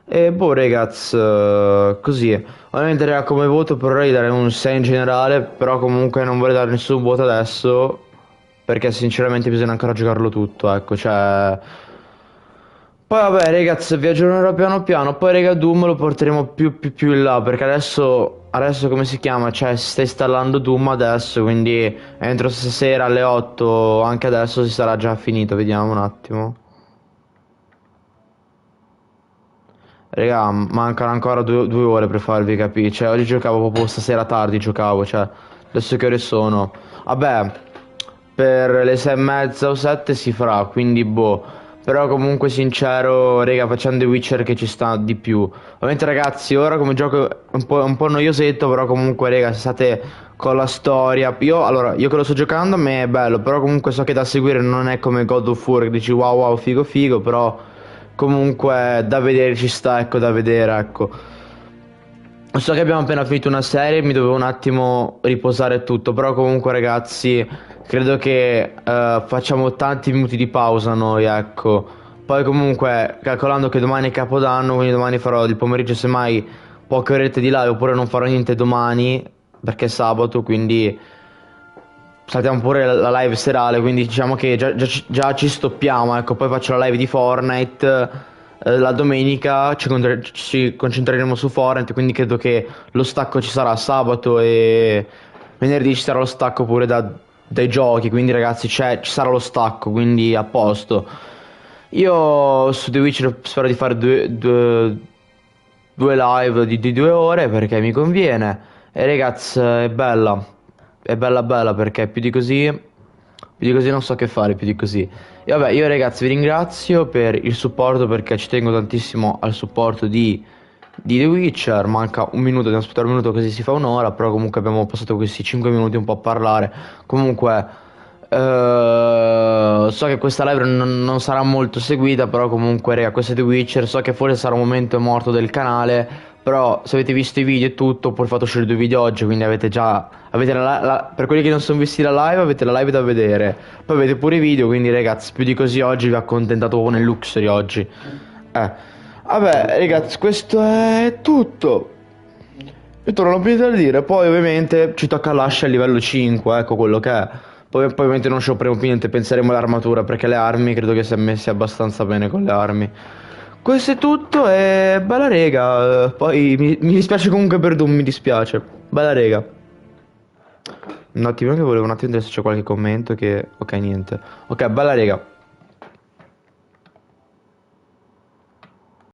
E boh, ragazzi, così. Ovviamente, raga, come voto per vorrei dare un 6 in generale, però comunque non vorrei dare nessun voto adesso, perché sinceramente bisogna ancora giocarlo tutto, ecco, cioè... Poi vabbè, ragazzi, vi aggiornerò piano piano, poi raga Doom lo porteremo più in là, perché adesso come si chiama? Cioè, si sta installando Doom adesso, quindi entro stasera alle 8, anche adesso si sarà già finito, vediamo un attimo. Raga, mancano ancora due ore per farvi capire. Cioè, oggi giocavo proprio stasera tardi, giocavo, cioè, adesso che ore sono? Vabbè, per le 6:30 o 7 si farà, quindi boh. Però comunque sincero, raga, facciamo The Witcher che ci sta di più. Ovviamente ragazzi, ora come gioco è un po' noiosetto, però comunque raga, se state con la storia. Allora, io che lo sto giocando a me è bello, però comunque so che da seguire non è come God of War che dici wow wow figo figo, però comunque da vedere ci sta, ecco, da vedere, ecco. So che abbiamo appena finito una serie, mi dovevo un attimo riposare tutto, però comunque ragazzi, credo che facciamo tanti minuti di pausa noi, ecco. Poi comunque, calcolando che domani è Capodanno, quindi domani farò il pomeriggio semmai poche orette di live, oppure non farò niente domani, perché è sabato, quindi saltiamo pure la live serale, quindi diciamo che già ci stoppiamo, ecco. Poi faccio la live di Fortnite. La domenica ci concentreremo su Fortnite, quindi credo che lo stacco ci sarà sabato e venerdì ci sarà lo stacco pure dai giochi, quindi ragazzi ci sarà lo stacco, quindi a posto. Io su The Witcher spero di fare due live di 2 ore perché mi conviene e ragazzi è bella perché più di così non so che fare, più di così. E vabbè, io ragazzi vi ringrazio per il supporto perché ci tengo tantissimo al supporto di The Witcher. Manca un minuto, dobbiamo aspettare un minuto così si fa un'ora, però comunque abbiamo passato questi 5 minuti un po' a parlare. Comunque, so che questa live non sarà molto seguita, però comunque raga, questo è The Witcher. So che forse sarà un momento morto del canale, però se avete visto i video e tutto, poi ho fatto uscire 2 video oggi, quindi avete per quelli che non sono visti la live, avete la live da vedere. Poi avete pure i video, quindi ragazzi, più di così oggi vi ho accontentato proprio nel luxury oggi. Vabbè, ragazzi, questo è tutto. Io non ho più da dire, poi ovviamente ci tocca l'ascia a livello 5, ecco quello che è. Poi ovviamente non sciopriamo più niente, penseremo all'armatura, perché le armi credo che si è messi abbastanza bene con le armi. Questo è tutto e bella rega, poi mi dispiace comunque per Doom, mi dispiace, bella rega. Un attimo che volevo un attimo vedere se c'è qualche commento che... Ok, niente. Ok, bella rega.